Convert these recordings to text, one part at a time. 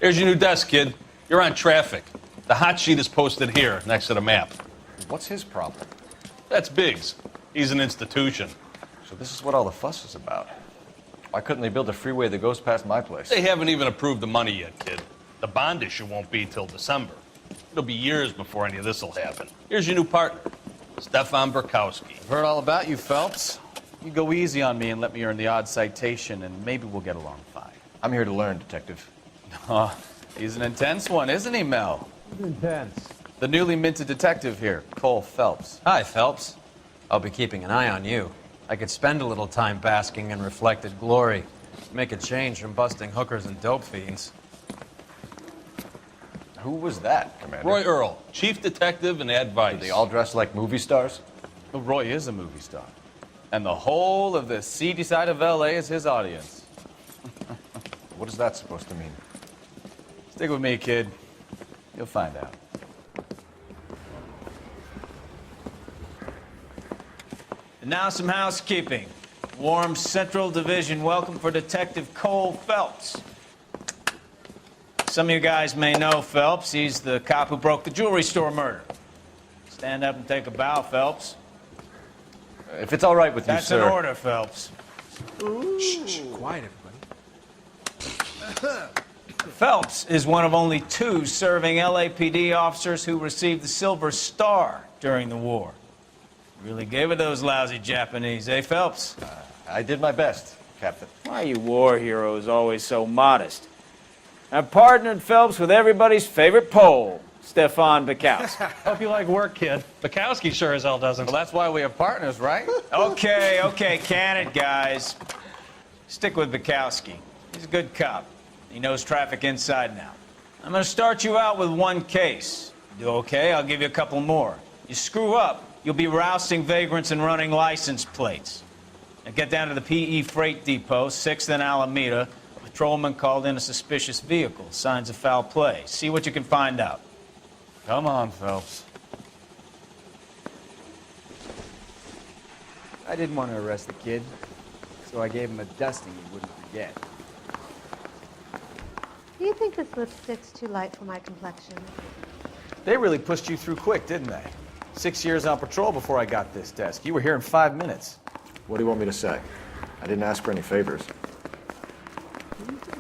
Here's your new desk, kid. You're on traffic. The hot sheet is posted here, next to the map. What's his problem? That's Biggs. He's an institution. So this is what all the fuss is about. Why couldn't they build a freeway that goes past my place? They haven't even approved the money yet, kid. The bond issue won't be till December. It'll be years before any of this will happen. Here's your new partner, Stefan Burkowski. I've heard all about you, Phelps. You go easy on me and let me earn the odd citation, and maybe we'll get along fine. I'm here to learn, Detective. Oh, he's an intense one, isn't he, Mel? Intense. The newly minted detective here, Cole Phelps. Hi, Phelps. I'll be keeping an eye on you. I could spend a little time basking in reflected glory. Make a change from busting hookers and dope fiends. Who was that, Commander? Roy Earl, chief detective and advice. Do they all dress like movie stars? Well, Roy is a movie star. And the whole of the seedy side of L.A. is his audience. What is that supposed to mean? Stick with me, kid. You'll find out. And now some housekeeping. Warm Central Division welcome for Detective Cole Phelps. Some of you guys may know Phelps. He's the cop who broke the jewelry store murder. Stand up and take a bow, Phelps. If it's all right with you, sir. That's an order, Phelps. Shh, quiet, everybody. Phelps is one of only 2 serving LAPD officers who received the Silver Star during the war. Really gave it those lousy Japanese, eh, Phelps? I did my best, Captain. Why are you war heroes always so modest? I've partnered Phelps with everybody's favorite Pole, Stefan Burkowski. Hope you like work, kid. Bukowski sure as hell doesn't. Well, that's why we have partners, right? Okay, can it, guys. Stick with Burkowski. He's a good cop. He knows traffic inside and out. I'm going to start you out with 1 case. You do okay, I'll give you a couple more. You screw up, you'll be rousting vagrants and running license plates. Now get down to the PE Freight Depot, 6th and Alameda. A patrolman called in a suspicious vehicle. Signs of foul play. See what you can find out. Come on, Phelps. I didn't want to arrest the kid, so I gave him a dusting he wouldn't forget. Do you think this lipstick's too light for my complexion? They really pushed you through quick, didn't they? 6 years on patrol before I got this desk. You were here in 5 minutes. What do you want me to say? I didn't ask for any favors.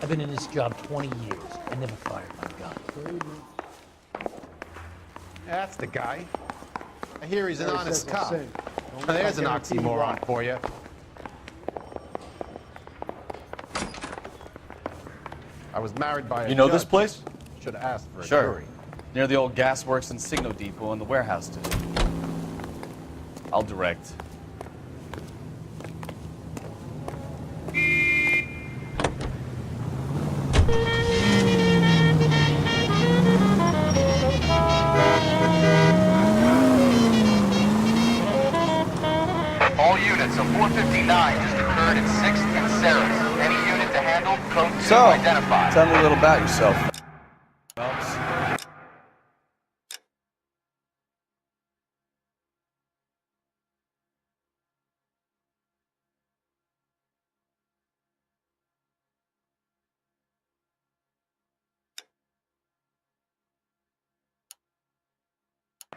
I've been in this job 20 years. I never fired my gun. That's the guy. I hear he's an honest cop. There's an oxymoron for you. I was married by a You know judge. this place? Should have asked for a Sure. jury. Near the old gasworks and signal depot and the warehouse, too. I'll direct. All units of 459 just occurred at 6th and Sarah's. Any unit to handle, code 2 So, identified. tell me a little about yourself. Phelps.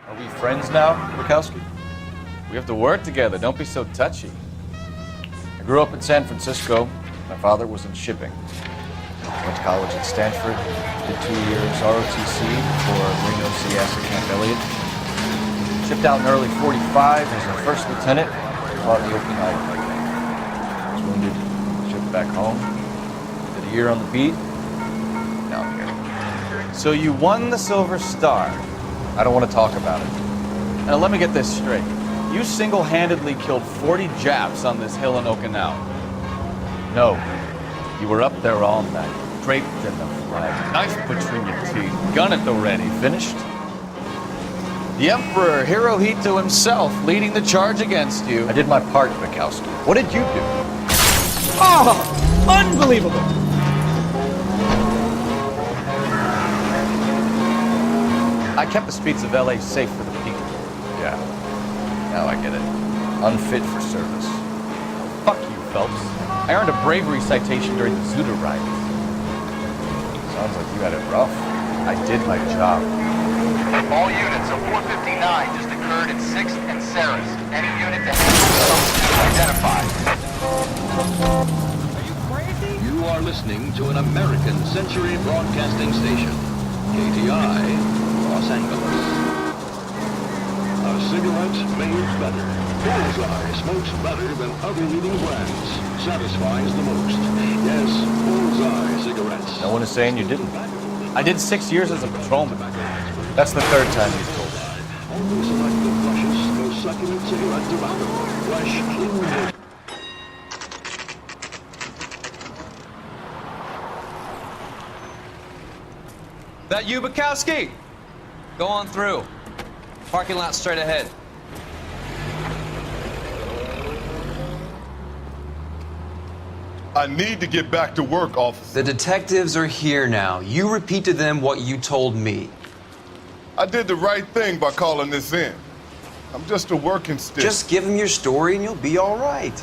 Are we friends now, Burkowski? We have to work together. Don't be so touchy. I grew up in San Francisco. My father was in shipping. Went to college at Stanford, did 2 years ROTC for Reno City Acid Camp Elliott. Shipped out in early 45 as a first lieutenant, fought in the Okinawa campaign. Was wounded, shipped back home, did a year on the beat, now I'm here. So you won the Silver Star. I don't want to talk about it. Now let me get this straight. You single-handedly killed 40 Japs on this hill in Okinawa. No, you were up there all night, draped in the flag, knife between your teeth, gun at the ready, finished? The Emperor Hirohito himself leading the charge against you. I did my part, Bukowski. What did you do? Oh, unbelievable. I kept the streets of LA safe for the people. Yeah, now I get it. Unfit for service. Fuck you, Phelps. I earned a bravery citation during the Zuda riots. Sounds like you had it rough. I did my job. All units of 459 just occurred in 6th and Sarah's. Any unit to identified. You are listening to an American Century Broadcasting Station, KTI, Los Angeles. A cigarette made better. Bullseye smokes better than other leading brands. Satisfies the most. Yes, Bullseye cigarettes. No one is saying you didn't. I did 6 years as a patrolman. That's the third time you've told me. Only select the freshest, most succulent cigarette tobacco. Fresh, clean. That you, Bukowski? Go on through. Parking lot straight ahead. I need to get back to work, officer. The detectives are here now. You repeat to them what you told me. I did the right thing by calling this in. I'm just a working stick. Just give them your story and you'll be all right.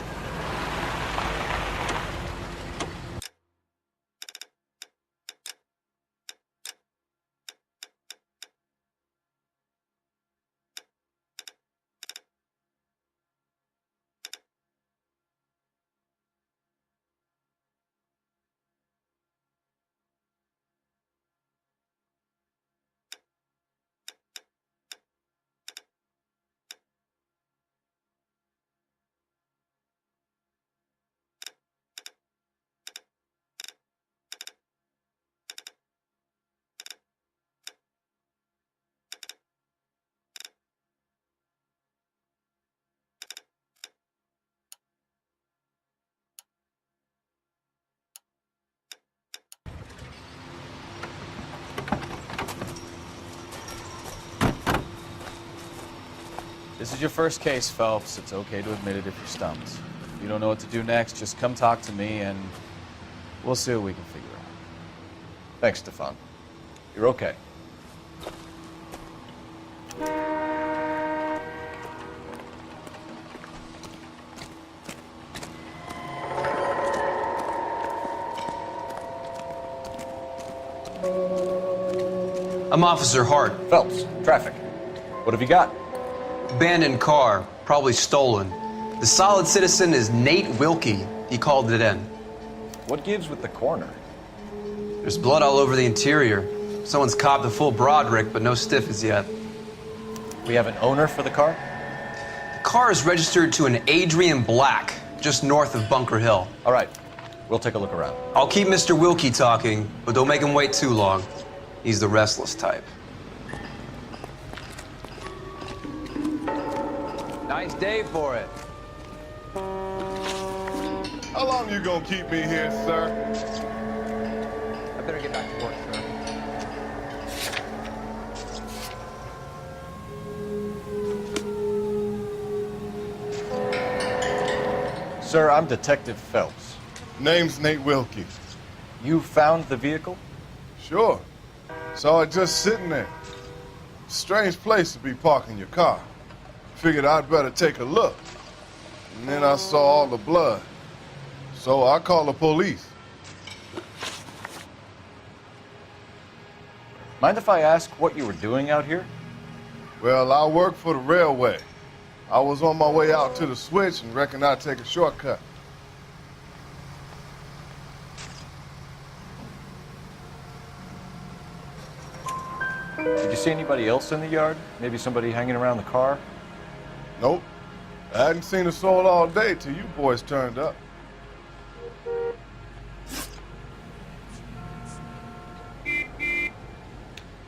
This is your first case, Phelps. It's okay to admit it if you're stumped. If you don't know what to do next, just come talk to me and we'll see what we can figure out. Thanks, Stefan. You're okay. I'm Officer Hart. Phelps, traffic. What have you got? Abandoned car, probably stolen. The solid citizen is Nate Wilkie. He called it in. What gives with the coroner? There's blood all over the interior. Someone's copped a full Broderick, but no stiff as yet. We have an owner for the car? The car is registered to an Adrian Black, just north of Bunker Hill. All right, we'll take a look around. I'll keep Mr. Wilkie talking, but don't make him wait too long. He's the restless type. Nice day for it. How long you gonna keep me here, sir? I better get back to work, sir. Sir, I'm Detective Phelps. Name's Nate Wilkie. You found the vehicle? Sure. Saw it just sitting there. Strange place to be parking your car. Figured I'd better take a look. And then I saw all the blood. So I called the police. Mind if I ask what you were doing out here? Well, I work for the railway. I was on my way out to the switch and reckoned I'd take a shortcut. Did you see anybody else in the yard? Maybe somebody hanging around the car? Nope. I hadn't seen a soul all day till you boys turned up.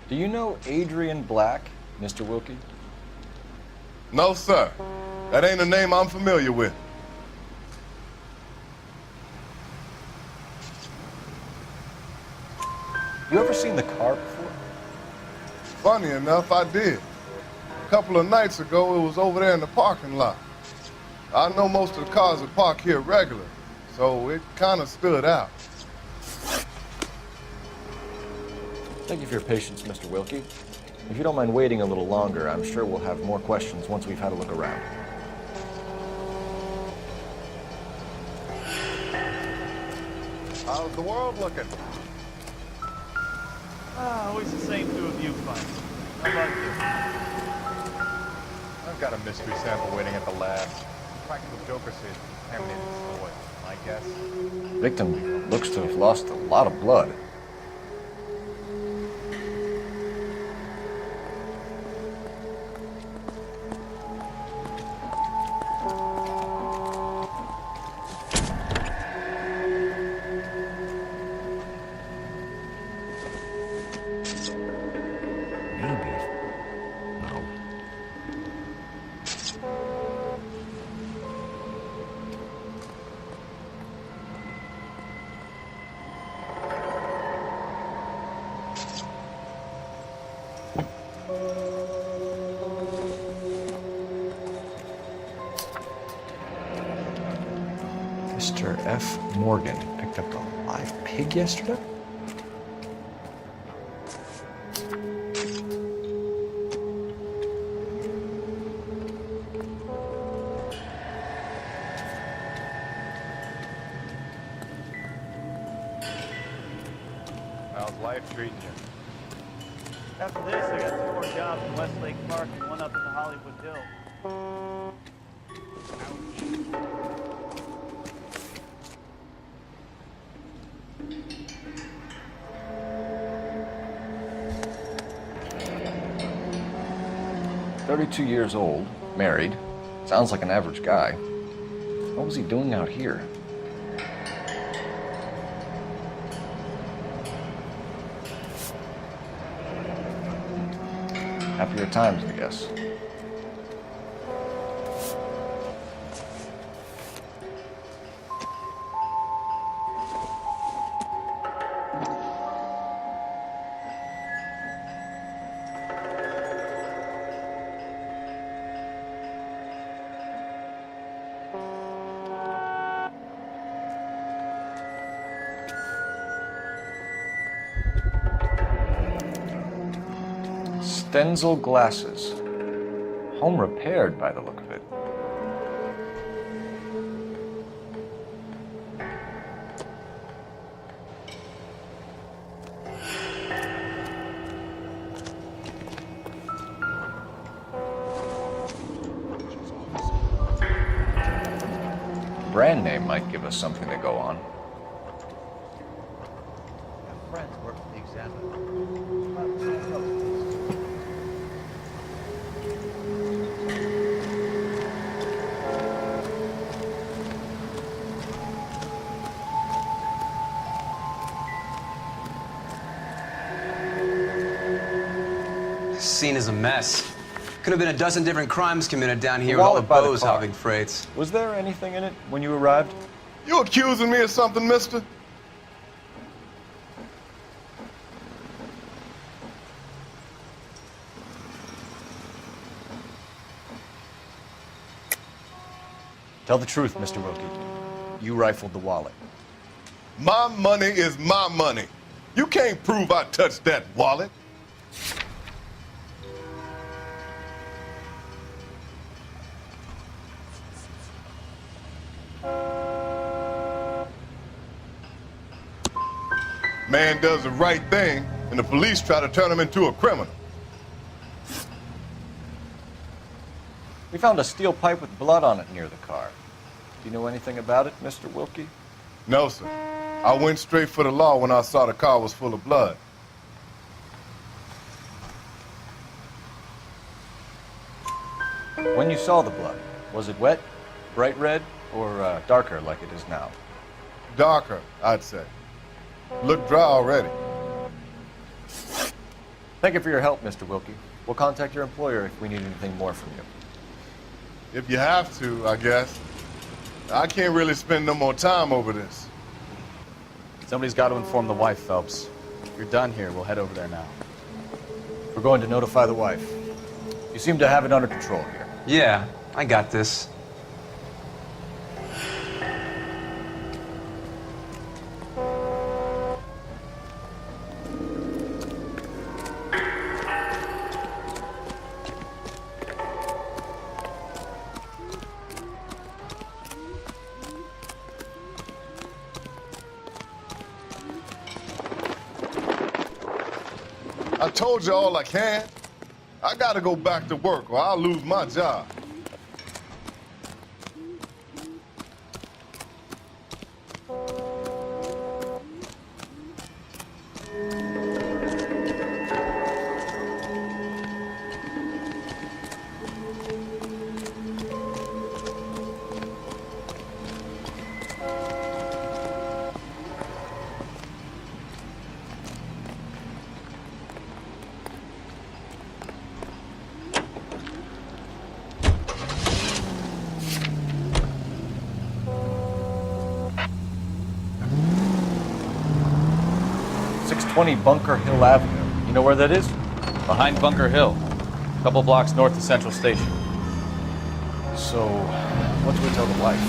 Do you know Adrian Black, Mr. Wilkie? No, sir. That ain't a name I'm familiar with. You ever seen the car before? Funny enough, I did. A couple of nights ago, it was over there in the parking lot. I know most of the cars that park here regular, so it kind of stood out. Thank you for your patience, Mr. Wilkie. If you don't mind waiting a little longer, I'm sure we'll have more questions once we've had a look around. How's the world looking? Always the same two of you fights. How about you? I've got a mystery sample waiting at the lab. Practical Joker says contaminated soil. My guess? Victim looks to have lost a lot of blood. Mr. F. Morgan picked up a live pig yesterday? How's life treating you? After this, I got 2 more jobs in Westlake Park and 1 up in the Hollywood Hills. 32 years old, married, sounds like an average guy. What was he doing out here? Happier times, I guess. Stenzel glasses. Home repaired by the look of it. Brand name might give us something to go on. Friends work for the examiner. Scene is a mess. Could have been a dozen different crimes committed down here with all the bows hopping freights. Was there anything in it when you arrived? You accusing me of something, mister? Tell the truth, Mr. Wilkie. You rifled the wallet. My money is my money. You can't prove I touched that wallet. Man does the right thing, and the police try to turn him into a criminal. We found a steel pipe with blood on it near the car. Do you know anything about it, Mr. Wilkie? No, sir. I went straight for the law when I saw the car was full of blood. When you saw the blood, was it wet, bright red, or darker like it is now? Darker, I'd say. Look dry already. Thank you for your help, Mr. Wilkie. We'll contact your employer if we need anything more from you. If you have to, I guess. I can't really spend no more time over this. Somebody's got to inform the wife, Phelps. If you're done here, we'll head over there now. We're going to notify the wife. You seem to have it under control here. Yeah, I got this. I told you all I can. I gotta go back to work or I'll lose my job. Bunker Hill Avenue. You know where that is? Behind Bunker Hill, a couple blocks north of Central Station. So, what do we tell the wife?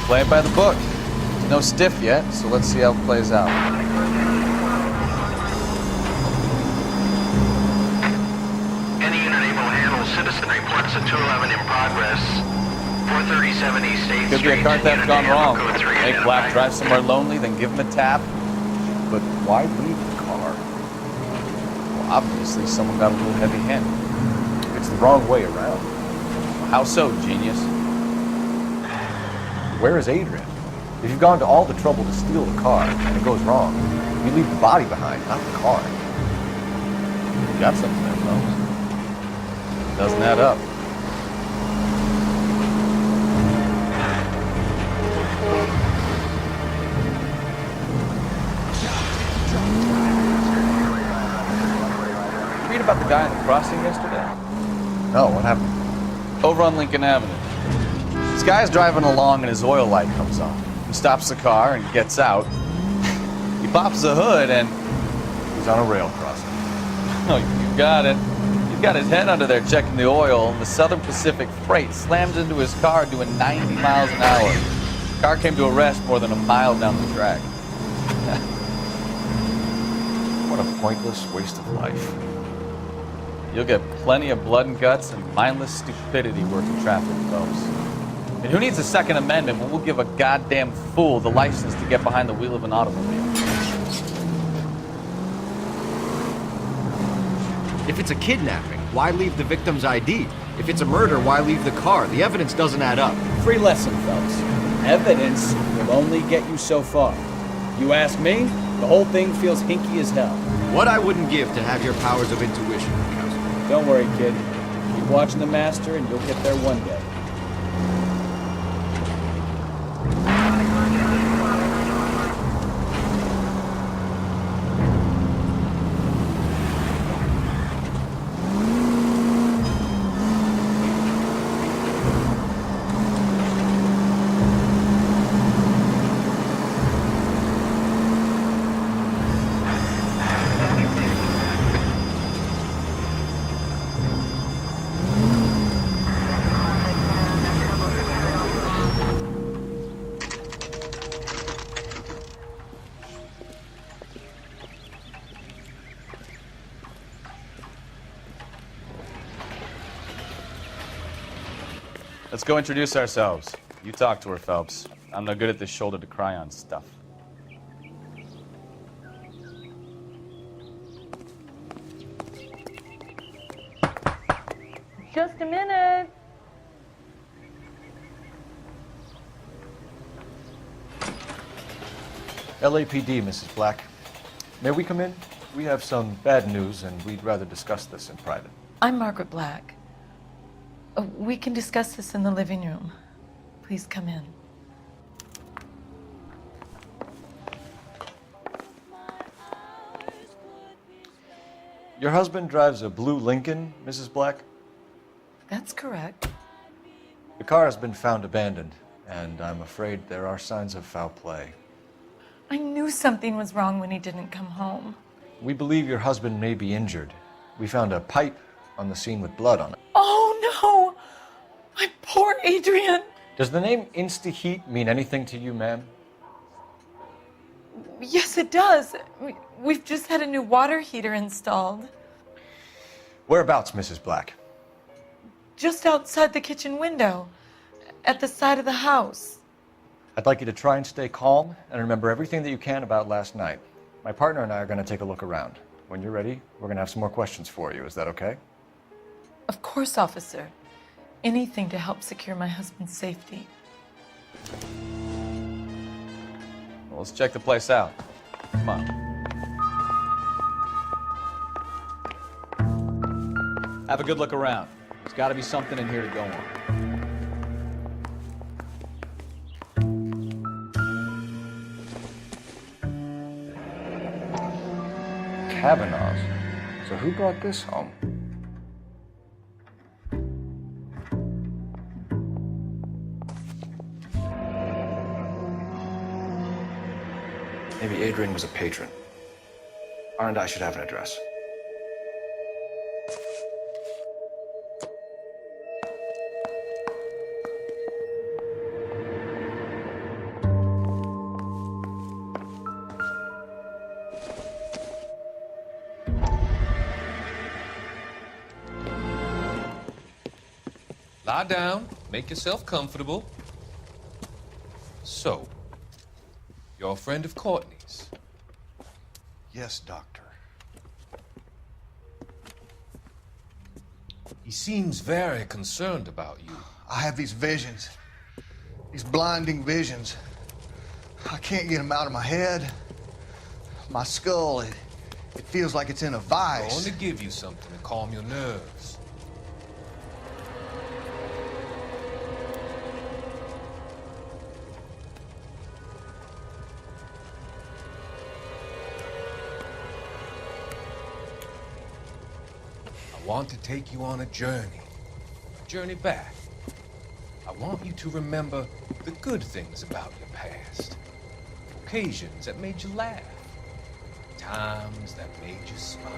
Play it by the book. No stiff yet, so let's see how it plays out. Any unit able to handle citizen reports at 211 in progress. 437 East 8th Could be Street. a car theft gone wrong. Code 3 Make Black drive somewhere lonely, then give him a tap. But why leave the car? Well, obviously, someone got a little heavy-handed. It's the wrong way around. How so, genius? Where is Adrian? If you've gone to all the trouble to steal the car and it goes wrong, you leave the body behind, not the car. You got something there, folks. Doesn't add up. Read about the guy in the crossing yesterday? No, what happened? Over on Lincoln Avenue. This guy's driving along and his oil light comes on. He stops the car and gets out. He pops the hood and... he's on a rail crossing. Oh, you got it. He's got his head under there checking the oil, and the Southern Pacific Freight slams into his car doing 90 miles an hour. The car came to a rest more than a mile down the track. What a pointless waste of life. You'll get plenty of blood and guts and mindless stupidity working traffic, folks. And who needs a Second Amendment when we'll give a goddamn fool the license to get behind the wheel of an automobile? If it's a kidnapping, why leave the victim's ID? If it's a murder, why leave the car? The evidence doesn't add up. Free lesson, Phelps. Evidence will only get you so far. You ask me, the whole thing feels hinky as hell. What I wouldn't give to have your powers of intuition, Counselor. Don't worry, kid. Keep watching the master and you'll get there one day. Let's go introduce ourselves. You talk to her, Phelps. I'm no good at this shoulder to cry on stuff. Just a minute. LAPD, Mrs. Black. May we come in? We have some bad news, and we'd rather discuss this in private. I'm Margaret Black. We can discuss this in the living room. Please come in. Your husband drives a blue Lincoln, Mrs. Black? That's correct. The car has been found abandoned, and I'm afraid there are signs of foul play. I knew something was wrong when he didn't come home. We believe your husband may be injured. We found a pipe on the scene with blood on it. Oh no! My poor Adrian! Does the name Insta-Heat mean anything to you, ma'am? Yes, it does. We've just had a new water heater installed. Whereabouts, Mrs. Black? Just outside the kitchen window, at the side of the house. I'd like you to try and stay calm and remember everything that you can about last night. My partner and I are going to take a look around. When you're ready, we're going to have some more questions for you. Is that okay? Of course, officer. Anything to help secure my husband's safety. Well, let's check the place out. Come on. Have a good look around. There's got to be something in here to go on. Kavanaugh's. So who brought this home? Maybe Adrian was a patron. R&I should have an address. Lie down, make yourself comfortable. So, you're a friend of Courtney's? Yes, Doctor. He seems very concerned about you. I have these visions. These blinding visions. I can't get them out of my head. My skull, it feels like it's in a I'm vice. going to give you something to calm your nerves. I want to take you on a journey back. I want you to remember the good things about your past, occasions that made you laugh, times that made you smile.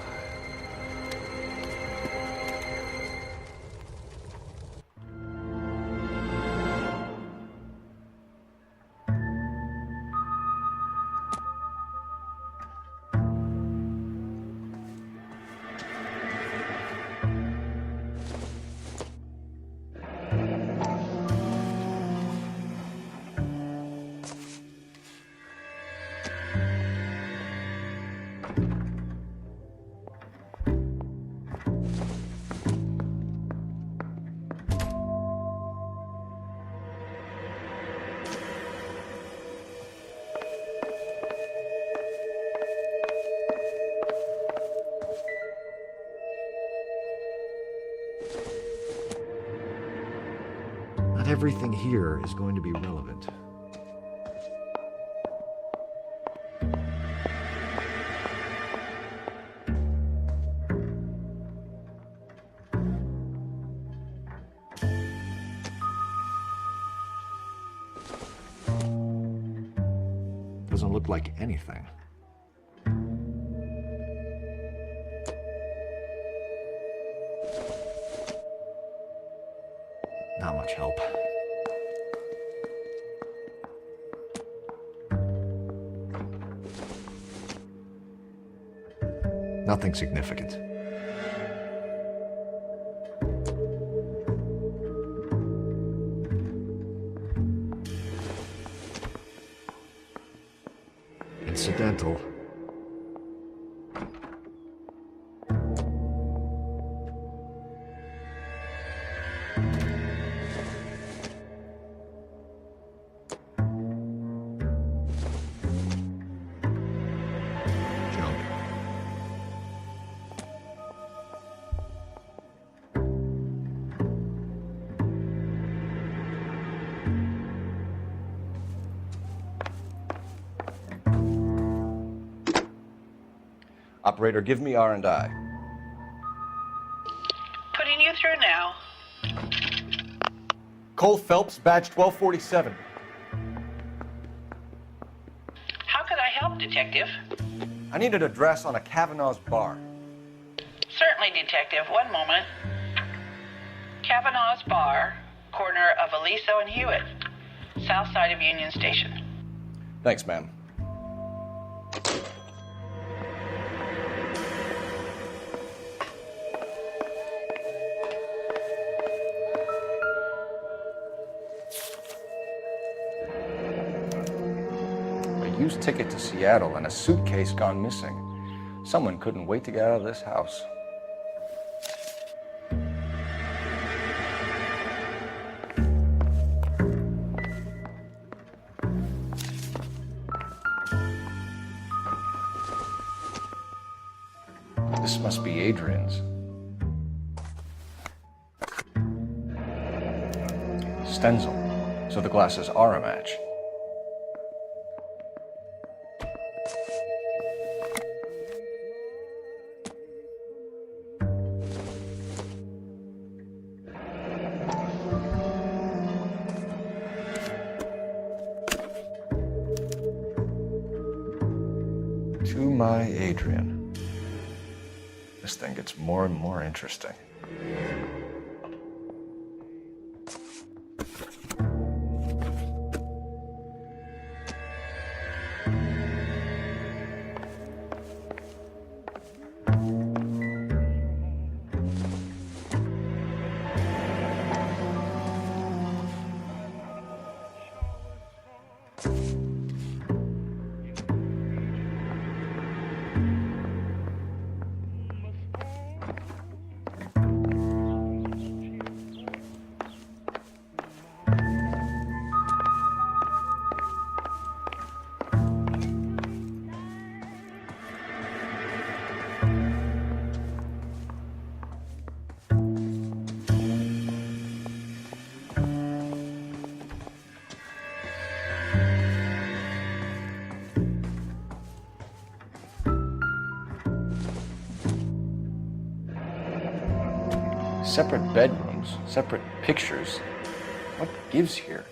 Not everything here is going to be relevant. Doesn't look like anything. Not much help. Nothing significant. Incidental. Operator, give me R&I. Putting you through now. Cole Phelps, badge 1247. How could I help, Detective? I need an address on a Kavanaugh's bar. Certainly, Detective. One moment. Kavanaugh's Bar, corner of Aliso and Hewitt, south side of Union Station. Thanks, ma'am. A used ticket to Seattle and a suitcase gone missing. Someone couldn't wait to get out of this house. This must be Adrian's. Stenzel. So the glasses are a match. To my Adrian. This thing gets more and more interesting. Separate bedrooms, separate pictures. What gives here?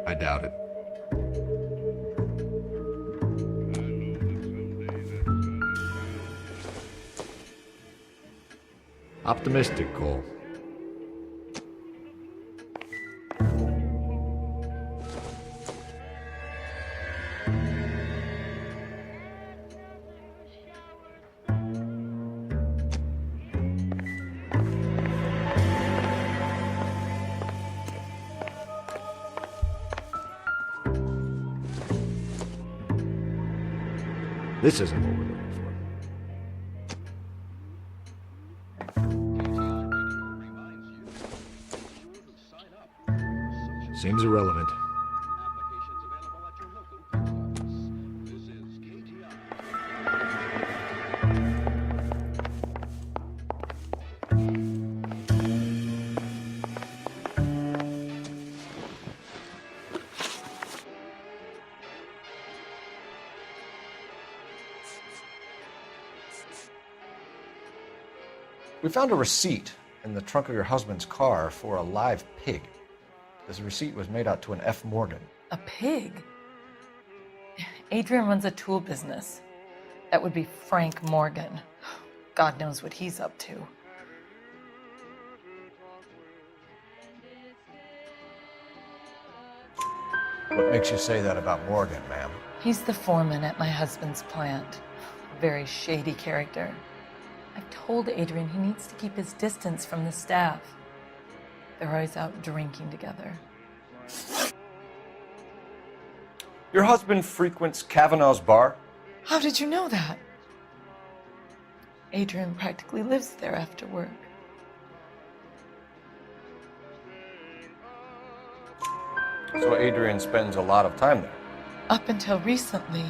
I doubt it. Optimistic, Cole. This isn't what we're looking for. Seems irrelevant. We found a receipt in the trunk of your husband's car for a live pig. This receipt was made out to an F. Morgan. A pig? Adrian runs a tool business. That would be Frank Morgan. God knows what he's up to. What makes you say that about Morgan, ma'am? He's the foreman at my husband's plant. A very shady character. I've told Adrian he needs to keep his distance from the staff. They're always out drinking together. Your husband frequents Kavanaugh's bar? How did you know that? Adrian practically lives there after work. So Adrian spends a lot of time there? Up until recently,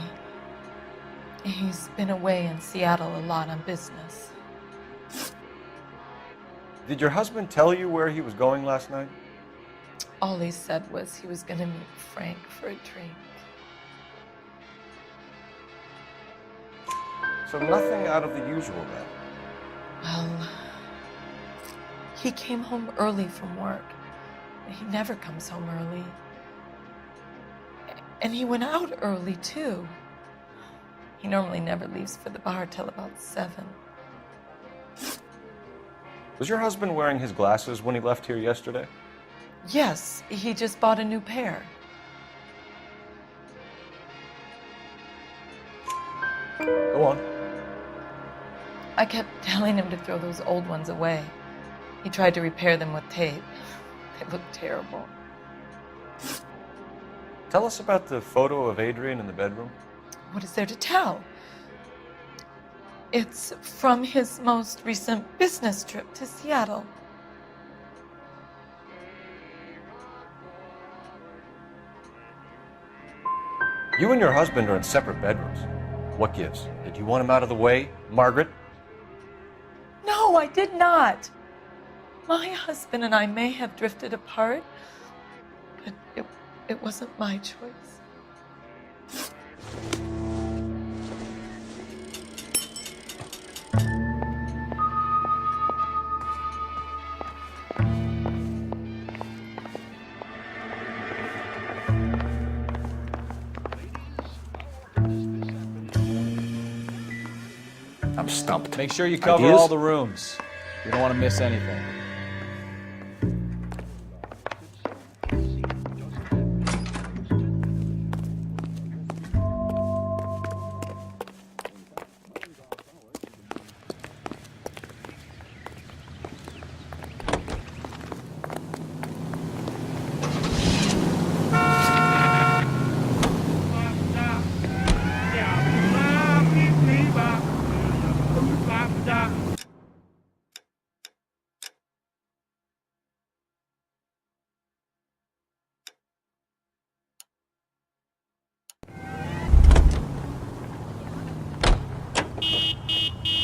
he's been away in Seattle a lot on business. Did your husband tell you where he was going last night? All he said was he was going to meet Frank for a drink. So nothing out of the usual then? Well, he came home early from work. He never comes home early. And he went out early, too. He normally never leaves for the bar till about 7. Was your husband wearing his glasses when he left here yesterday? Yes, he just bought a new pair. Go on. I kept telling him to throw those old ones away. He tried to repair them with tape. They looked terrible. Tell us about the photo of Adrian in the bedroom. What is there to tell? It's from his most recent business trip to Seattle. You and your husband are in separate bedrooms. What gives? Did you want him out of the way, Margaret? No, I did not. My husband and I may have drifted apart, but it wasn't my choice. I'm stumped. Make sure you cover Ideas? all the rooms. You don't want to miss anything.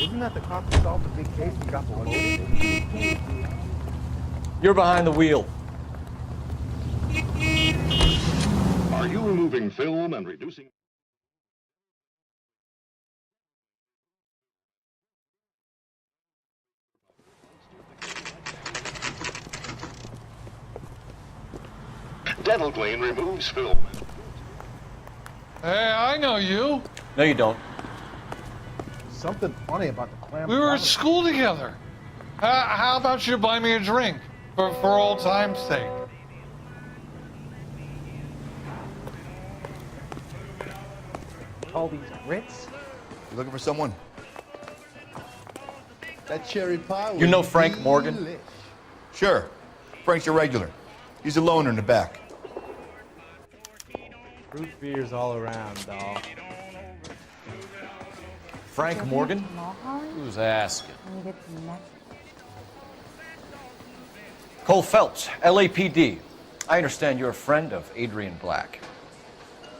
Isn't that the cop who solved the big case and got the load? You're behind the wheel. Are you removing film and reducing... Dental Clean removes film. Hey, I know you. No, you don't. Something funny about the clam. We were at school together. How about you buy me a drink for old time's sake? All these grits. You looking for someone? That cherry pie. You know Frank Morgan? Sure. Frank's your regular. He's a loner in the back. Root beers all around, dog. Frank Morgan? Who's asking? Cole Phelps, LAPD. I understand you're a friend of Adrian Black.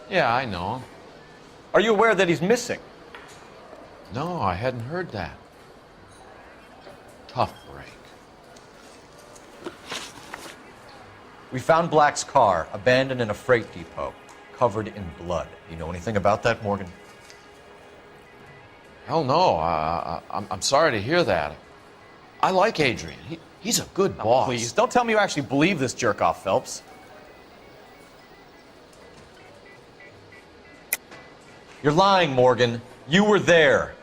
Yeah, I know him. Are you aware that he's missing? No, I hadn't heard that. Tough break. We found Black's car abandoned in a freight depot, covered in blood. You know anything about that, Morgan? Hell no. I'm sorry to hear that. I like Adrian. He's a good boss. Please, don't tell me you actually believe this jerk-off, Phelps. You're lying, Morgan. You were there.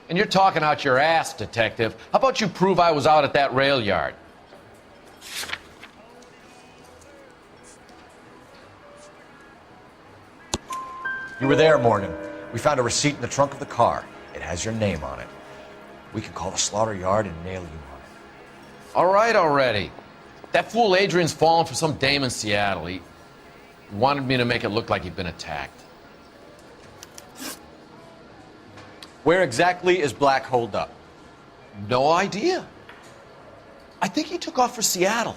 And you're talking out your ass, detective. How about you prove I was out at that rail yard? You were there, Morgan. We found a receipt in the trunk of the car. It has your name on it. We can call the slaughter yard and nail you on it. All right already. That fool Adrian's fallen for some dame in Seattle. He wanted me to make it look like he'd been attacked. Where exactly is Black holed up? No idea. I think he took off for Seattle.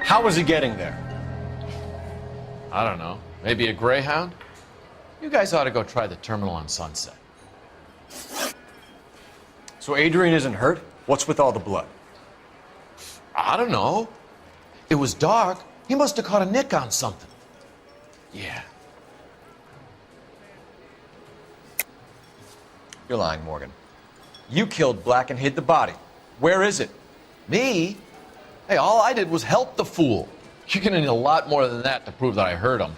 How was he getting there? I don't know. Maybe a Greyhound? You guys ought to go try the terminal on Sunset. So Adrian isn't hurt? What's with all the blood? I don't know. It was dark. He must have caught a nick on something. Yeah. You're lying, Morgan. You killed Black and hid the body. Where is it? Me? Hey, all I did was help the fool. You're gonna need a lot more than that to prove that I hurt him.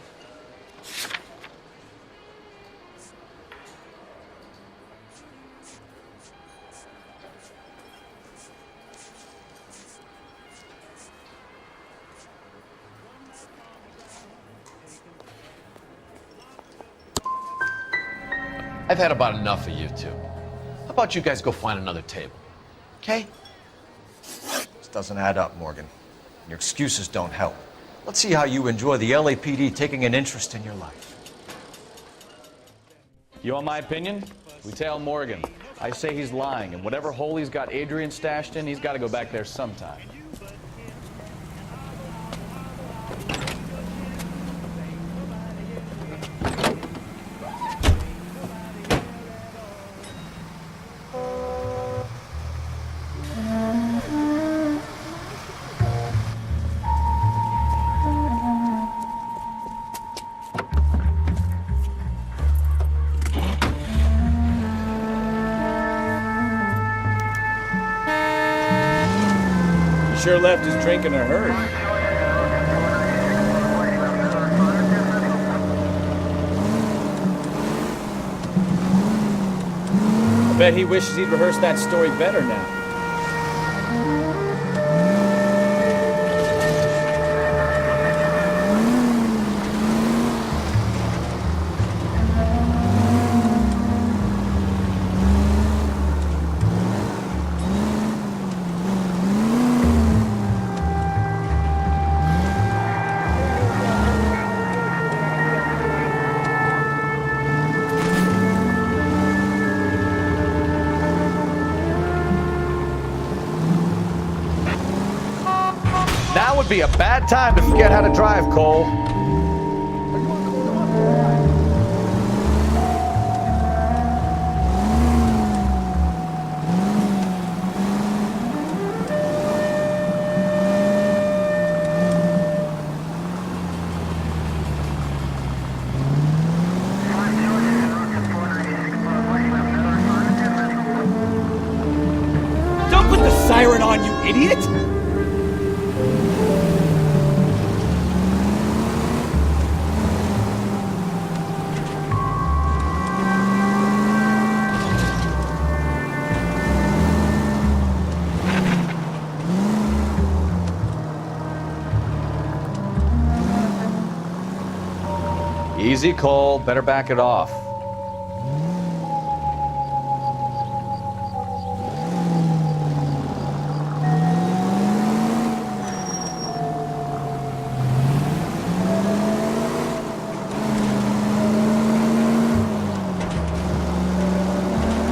I've had about enough of you two. How about you guys go find another table? Okay? This doesn't add up, Morgan. Your excuses don't help. Let's see how you enjoy the LAPD taking an interest in your life. You want my opinion? We tail Morgan. I say he's lying, and whatever hole he's got Adrian stashed in, he's got to go back there sometime. Sure left his drink in a hurry. I bet he wishes he'd rehearsed that story better now. Now would be a bad time to forget how to drive, Cole. Don't put the siren on, you idiot! Easy, Cole. Better back it off.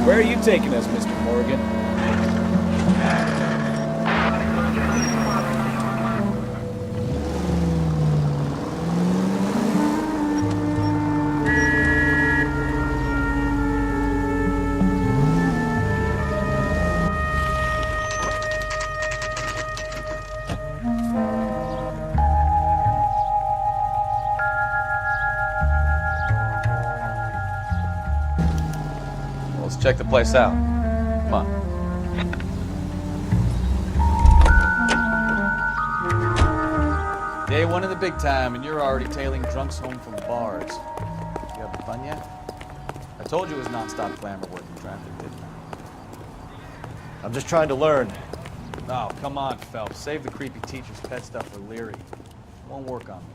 Where are you taking us, Mr. Morgan? let's check the place out. Come on. Day one of the big time, and you're already tailing drunks home from bars. You having fun yet? I told you it was non-stop glamour working traffic, didn't I? I'm just trying to learn. Oh, come on, Phelps. Save the creepy teacher's pet stuff for Leary. Won't work on me.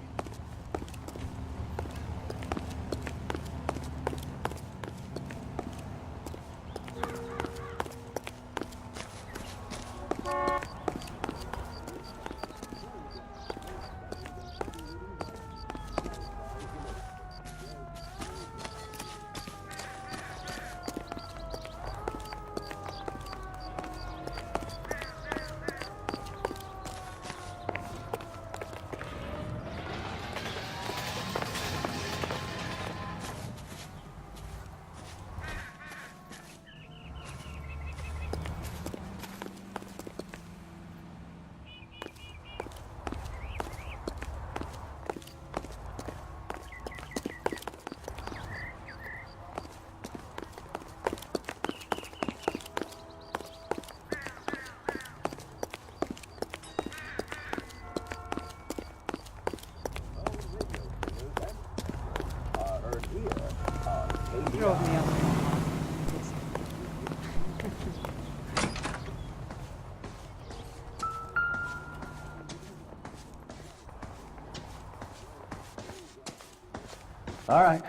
All right,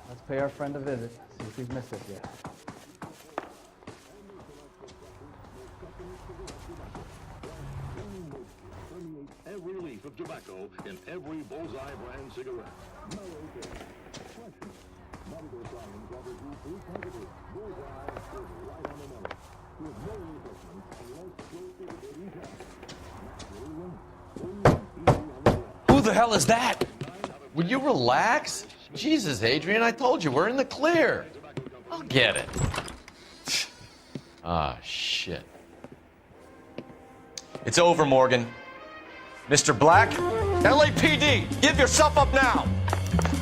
let's pay our friend a visit, see if he's missed us yet. Every leaf of tobacco in every Bullseye brand cigarette. Who the hell is that? Will you relax? Jesus, Adrian, I told you, we're in the clear. I'll get it. Ah, shit. It's over, Morgan. Mr. Black, LAPD, give yourself up now.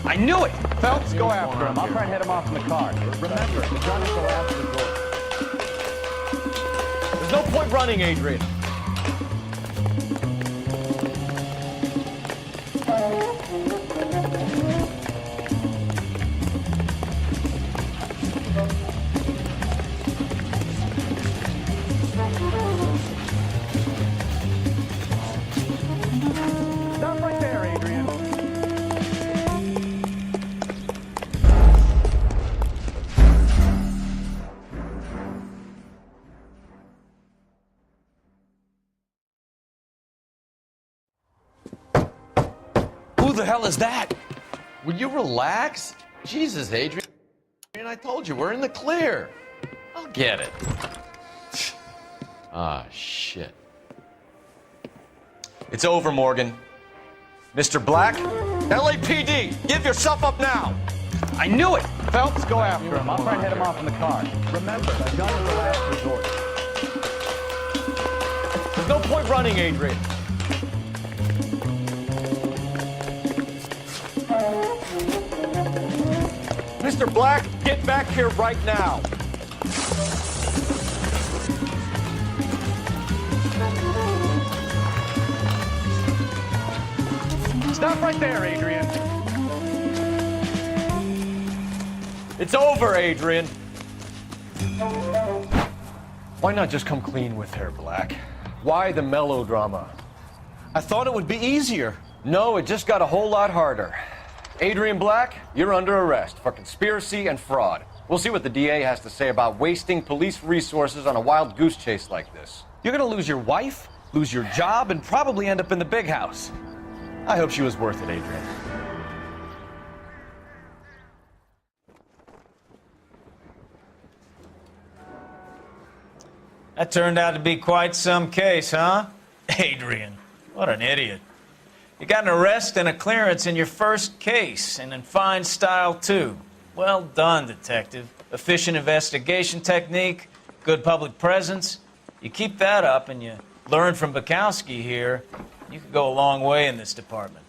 I knew it! Phelps, go after him. I'll try and head him off in the car. Remember, the gun is the last resort. There's no point running, Adrian. Stop right there, Adrian. Who the hell is that? Will you relax? Jesus, Adrian, I told you, we're in the clear. I'll get it. Ah, shit. It's over, Morgan. Mr. Black, LAPD, give yourself up now. I knew it! Phelps, go after him. I'll try and head him off in the car. Remember, the gun is the last resort. There's no point running, Adrian. Mr. Black, get back here right now. Stop right there, Adrian. It's over, Adrian. Why not just come clean with her, Black? Why the melodrama? I thought it would be easier. No, it just got a whole lot harder. Adrian Black, you're under arrest for conspiracy and fraud. We'll see what the DA has to say about wasting police resources on a wild goose chase like this. You're gonna lose your wife, lose your job, and probably end up in the big house. I hope she was worth it, Adrian. That turned out to be quite some case, huh? Adrian, what an idiot. You got an arrest and a clearance in your first case, and in fine style, too. Well done, detective. Efficient investigation technique, good public presence. You keep that up and you learn from Bukowski here, you could go a long way in this department.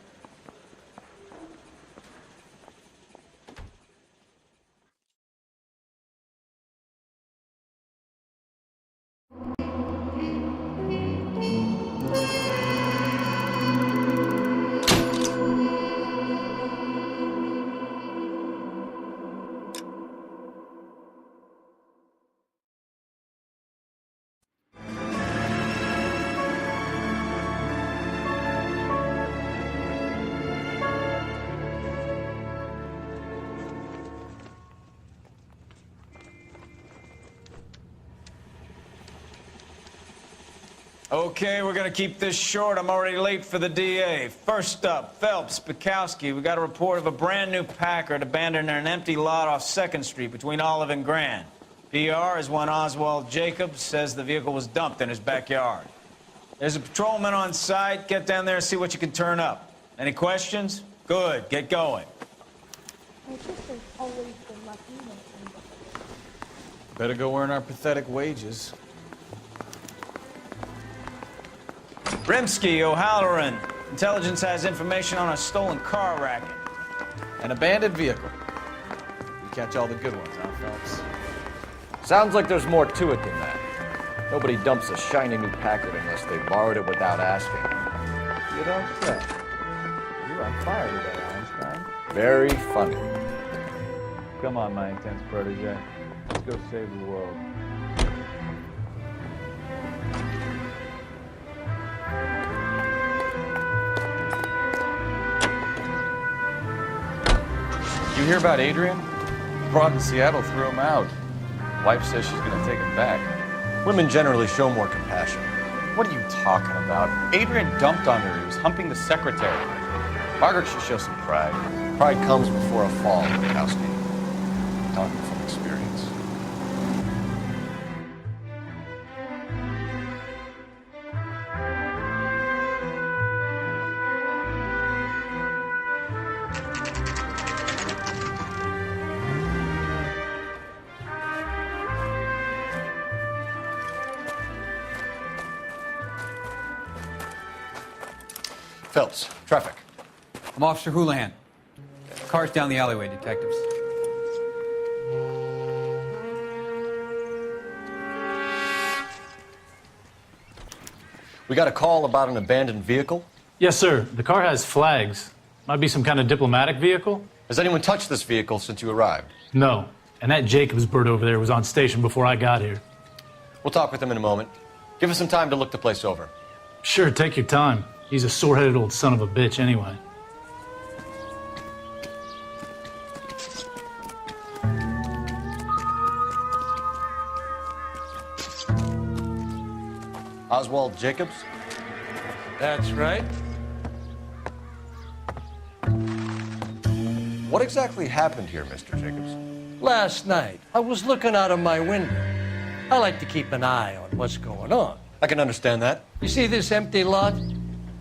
Okay, we're gonna keep this short. I'm already late for the DA. First up, Phelps, Bukowski. We got a report of a brand new Packard abandoned in an empty lot off 2nd Street between Olive and Grand. PR is one Oswald Jacobs says the vehicle was dumped in his backyard. There's a patrolman on site. Get down there and see what you can turn up. Any questions? Good, get going. Better go earn our pathetic wages. Rimsky, O'Halloran. Intelligence has information on a stolen car racket. An abandoned vehicle. We catch all the good ones, huh, Phelps? Sounds like there's more to it than that. Nobody dumps a shiny new Packard unless they borrowed it without asking. You don't say. You're on fire today, Einstein. Very funny. Come on, my intense protege. Let's go save the world. You hear about Adrian? Broad in Seattle threw him out. Wife says she's gonna take him back. Women generally show more compassion. What are you talking about? Adrian dumped on her. He was humping the secretary. Margaret should show some pride. Pride comes before a fall, Bukowski. Talking from experience. Phelps, traffic. I'm Officer Houlihan. Car's down the alleyway, detectives. We got a call about an abandoned vehicle. Yes, sir. The car has flags. Might be some kind of diplomatic vehicle. Has anyone touched this vehicle since you arrived? No. And that Jacobs bird over there was on station before I got here. We'll talk with him in a moment. Give us some time to look the place over. Sure, take your time. He's a sore-headed old son of a bitch anyway. Oswald Jacobs? That's right. What exactly happened here, Mr. Jacobs? Last night, I was looking out of my window. I like to keep an eye on what's going on. I can understand that. You see this empty lot?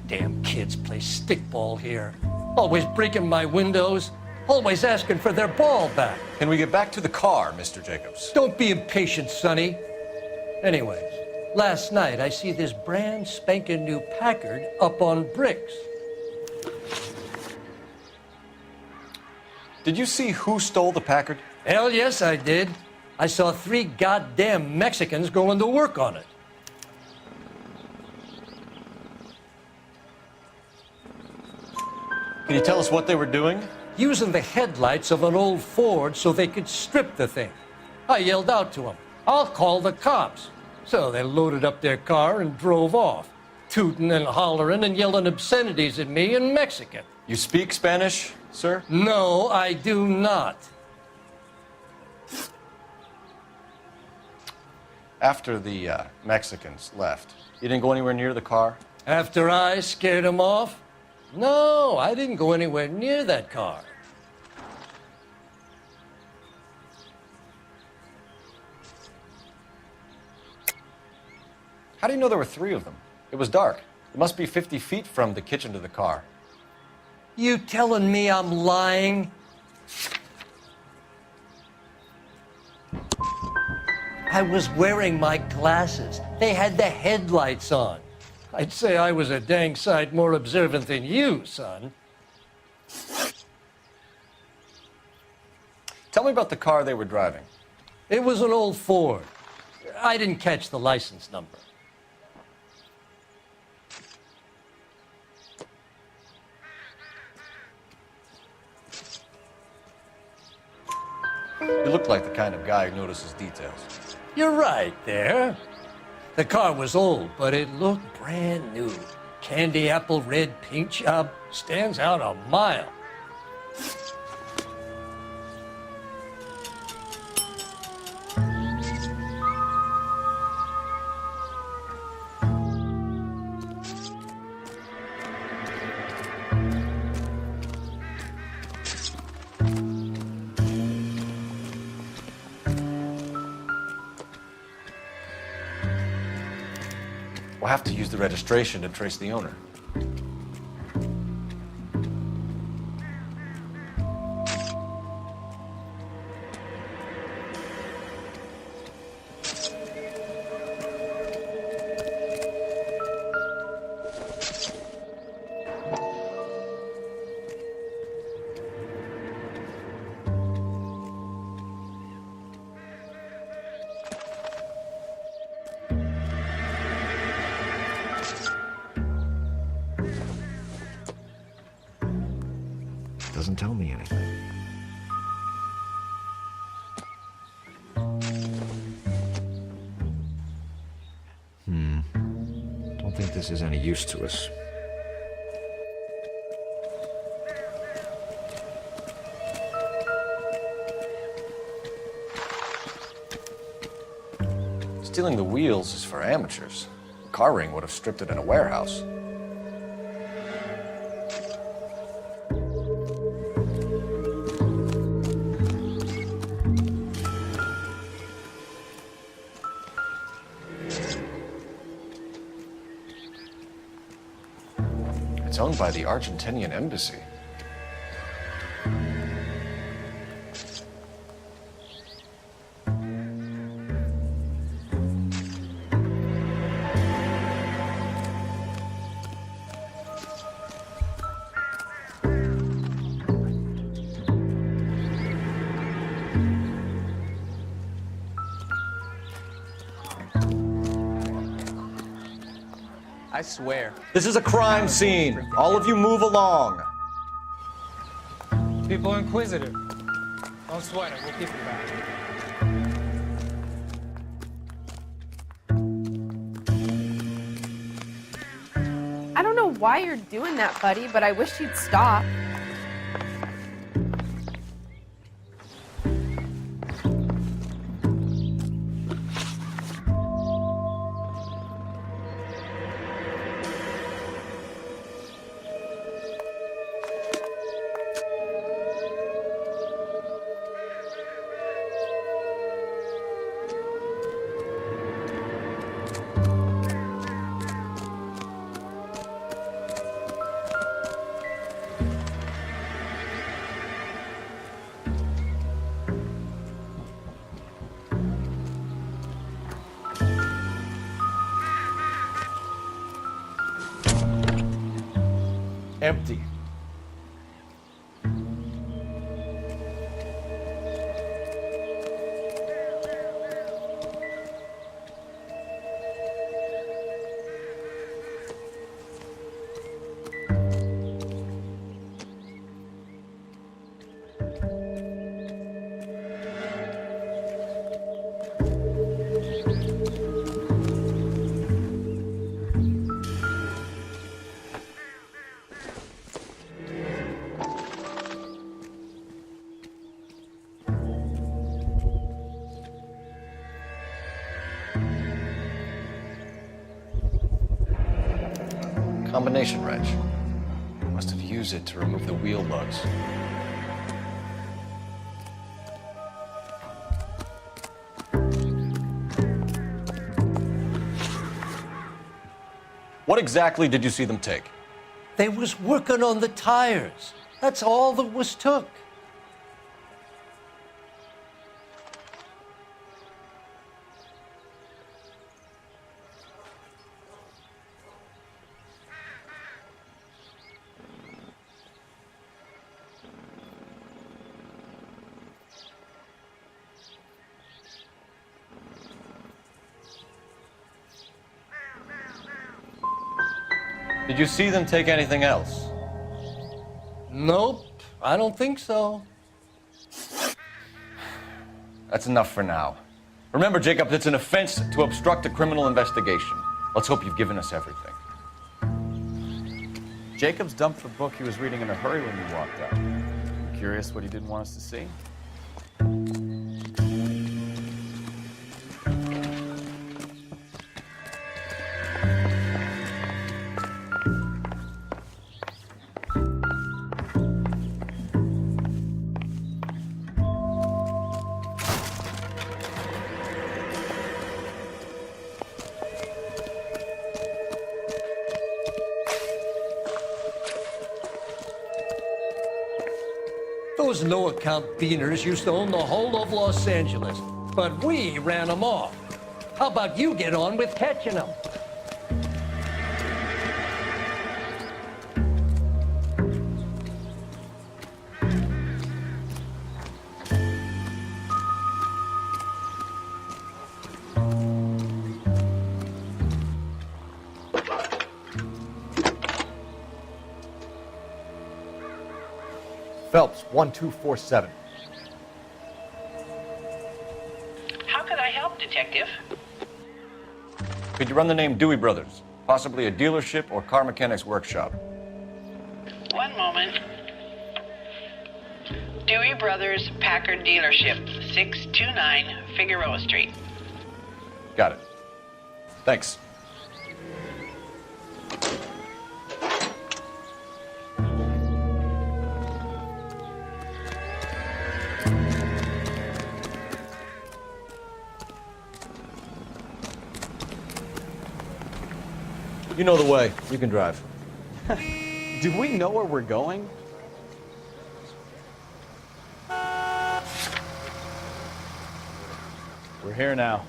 Damn kids play stickball here. Always breaking my windows. Always asking for their ball back. Can we get back to the car, Mr. Jacobs? Don't be impatient, Sonny. Anyways, last night I see this brand spanking new Packard up on bricks. Did you see who stole the Packard? Hell yes, I did. I saw 3 goddamn Mexicans going to work on it. Can you tell us what they were doing? Using the headlights of an old Ford so they could strip the thing. I yelled out to them, "I'll call the cops." So they loaded up their car and drove off, tooting and hollering and yelling obscenities at me in Mexican. You speak Spanish, sir? No, I do not. After the Mexicans left, you didn't go anywhere near the car? After I scared them off? No, I didn't go anywhere near that car. How do you know there were 3 of them? It was dark. It must be 50 feet from the kitchen to the car. You telling me I'm lying? I was wearing my glasses. They had the headlights on. I'd say I was a dang sight more observant than you, son. Tell me about the car they were driving. It was an old Ford. I didn't catch the license number. You look like the kind of guy who notices details. You're right there. The car was old, but it looked brand new. Candy apple red paint job stands out a mile. We'll have to use the registration to trace the owner. Doesn't tell me anything. Don't think this is any use to us. Stealing the wheels is for amateurs. The car ring would have stripped it in a warehouse. It's owned by the Argentinian embassy. I swear. This is a crime scene. All of you move along. People are inquisitive. Don't sweat it. We'll keep it back. I don't know why you're doing that, buddy, but I wish you'd stop. Empty. Combination wrench. Must have used it to remove the wheel lugs. What exactly did you see them take? They was working on the tires. That's all that was took. Did you see them take anything else? Nope, I don't think so. That's enough for now. Remember, Jacob, it's an offense to obstruct a criminal investigation. Let's hope you've given us everything. Jacobs dumped the book he was reading in a hurry when you walked out. Curious what he didn't want us to see? Those no-account beaners used to own the whole of Los Angeles, but we ran them off. How about you get on with catching them? Phelps, 1247. How could I help, Detective? Could you run the name Dewey Brothers? Possibly a dealership or car mechanics workshop. One moment. Dewey Brothers Packard Dealership, 629 Figueroa Street. Got it. Thanks. You know the way. You can drive. Do we know where we're going? We're here now.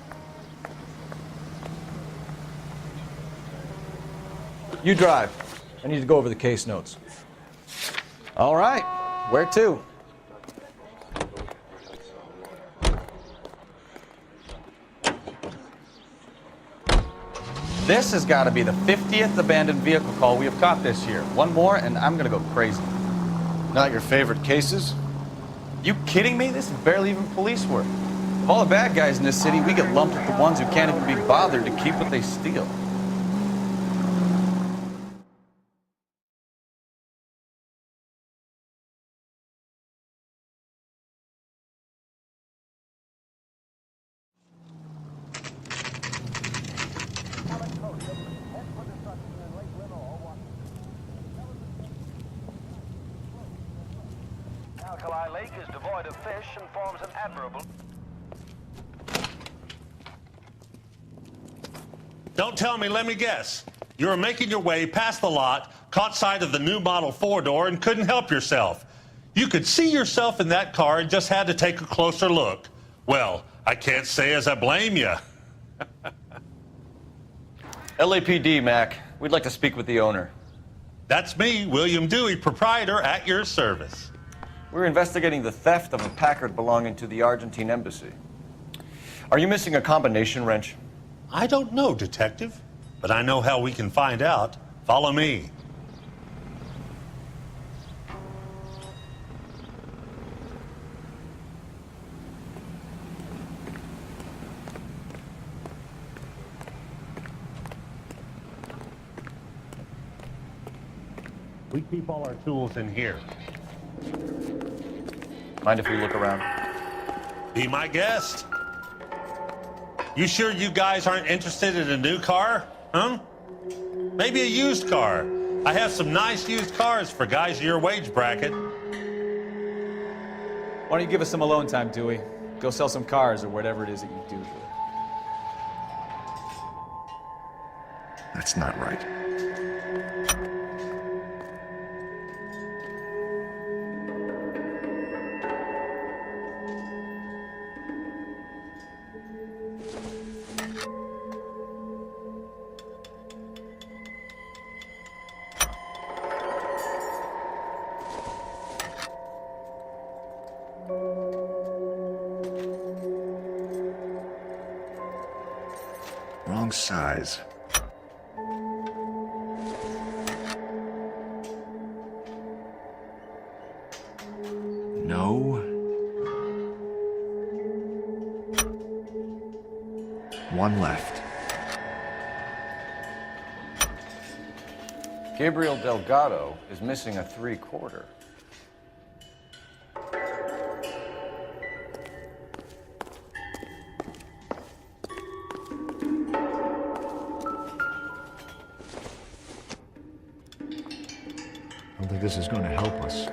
You drive. I need to go over the case notes. All right. Where to? This has got to be the 50th abandoned vehicle call we have caught this year. One more, and I'm going to go crazy. Not your favorite cases? You kidding me? This is barely even police work. Of all the bad guys in this city, we get lumped with the ones who can't even be bothered to keep what they steal. Alkali Lake is devoid of fish and forms an admirable... Don't tell me, let me guess. You were making your way past the lot, caught sight of the new model 4-door, and couldn't help yourself. You could see yourself in that car and just had to take a closer look. Well, I can't say as I blame you. LAPD, Mac. We'd like to speak with the owner. That's me, William Dewey, proprietor, at your service. We're investigating the theft of a Packard belonging to the Argentine embassy. Are you missing a combination wrench? I don't know, Detective, but I know how we can find out. Follow me. We keep all our tools in here. Mind if we look around? Be my guest. You sure you guys aren't interested in a new car? Huh? Maybe a used car. I have some nice used cars for guys in your wage bracket. Why don't you give us some alone time, Dewey? Go sell some cars or whatever it is that you do here. That's not right. Wrong size. No. One left. Gabriel Delgado is missing a 3/4. I don't think this is going to help us.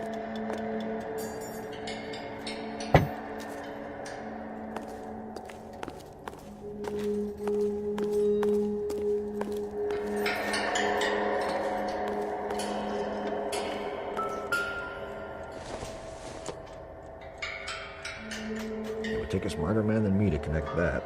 a smarter man than me to connect that.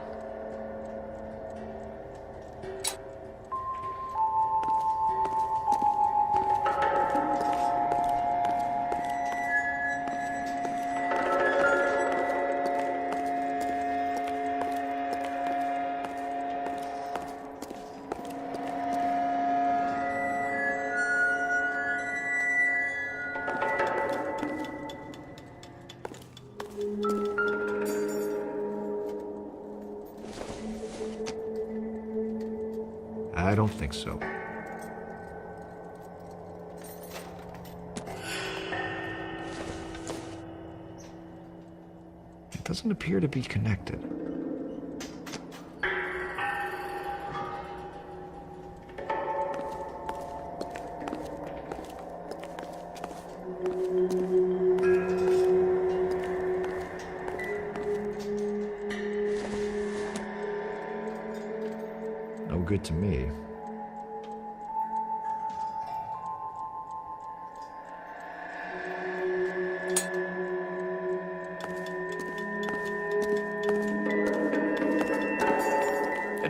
I don't think so. It doesn't appear to be connected. No good to me.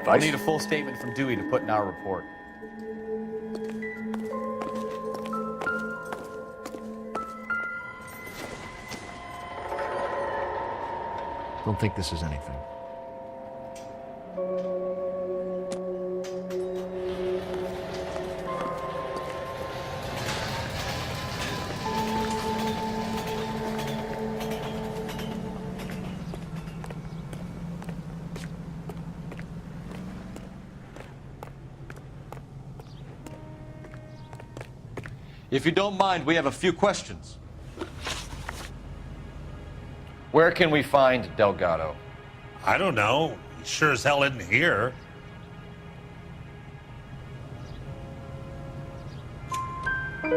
We'll need a full statement from Dewey to put in our report. Don't think this is anything. If you don't mind, we have a few questions. Where can we find Delgado? I don't know. He sure as hell isn't here.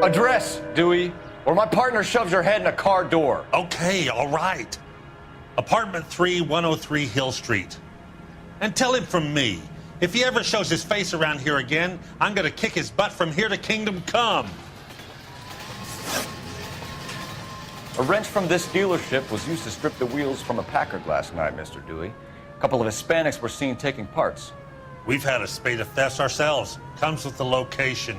Address, Dewey, or my partner shoves her head in a car door. Okay, all right. Apartment 3, 103 Hill Street. And tell him from me, if he ever shows his face around here again, I'm gonna kick his butt from here to Kingdom Come. A wrench from this dealership was used to strip the wheels from a Packard last night, Mr. Dewey. A couple of Hispanics were seen taking parts. We've had a spate of thefts ourselves. Comes with the location.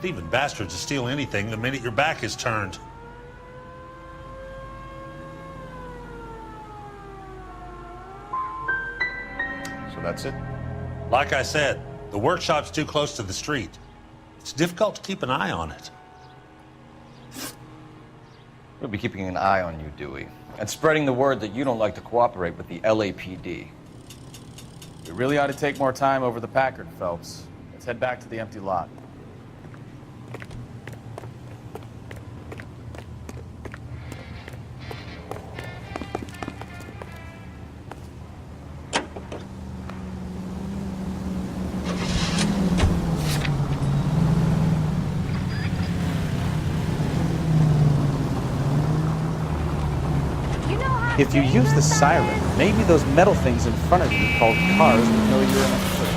Thieving bastards will steal anything the minute your back is turned. So that's it? Like I said, the workshop's too close to the street. It's difficult to keep an eye on it. We'll be keeping an eye on you, Dewey, and spreading the word that you don't like to cooperate with the LAPD. We really ought to take more time over the Packard, Phelps. Let's head back to the empty lot. If you use the siren, maybe those metal things in front of you called cars will know you're in a search.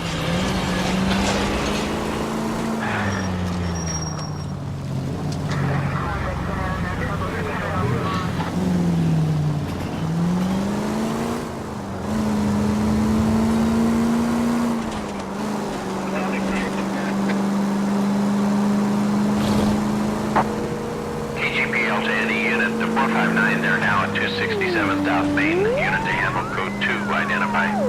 KGPL to any unit to 459, they're now at 267 South Main. Unit to handle code 2 identified.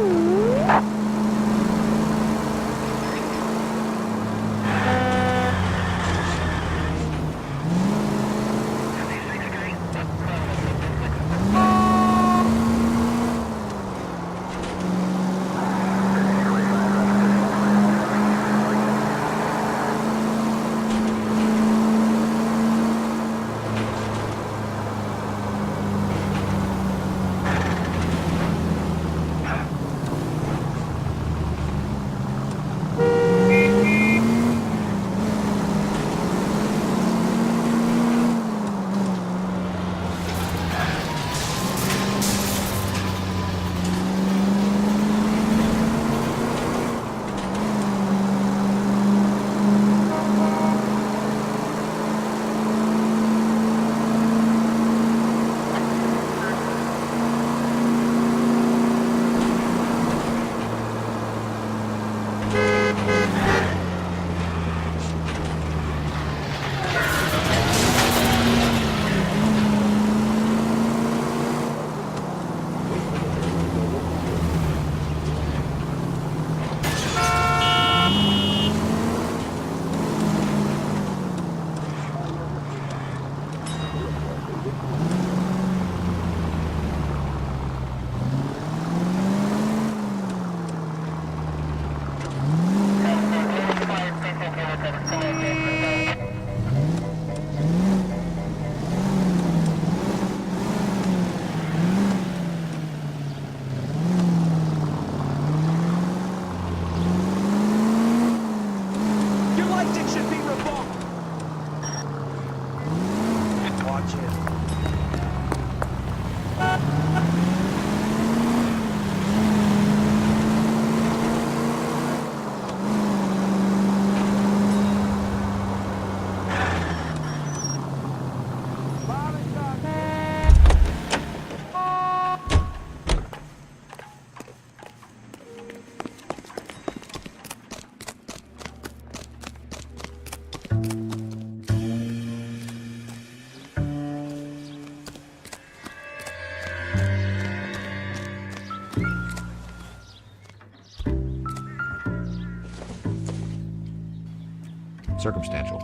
Circumstantial.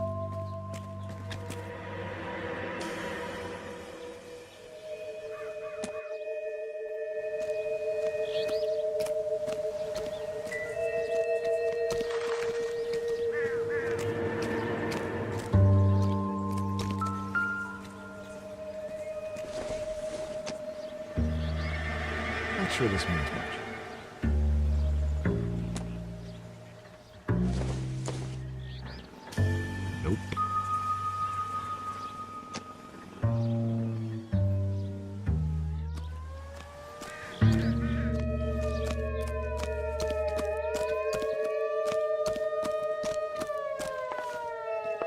Not sure this means much. Nope.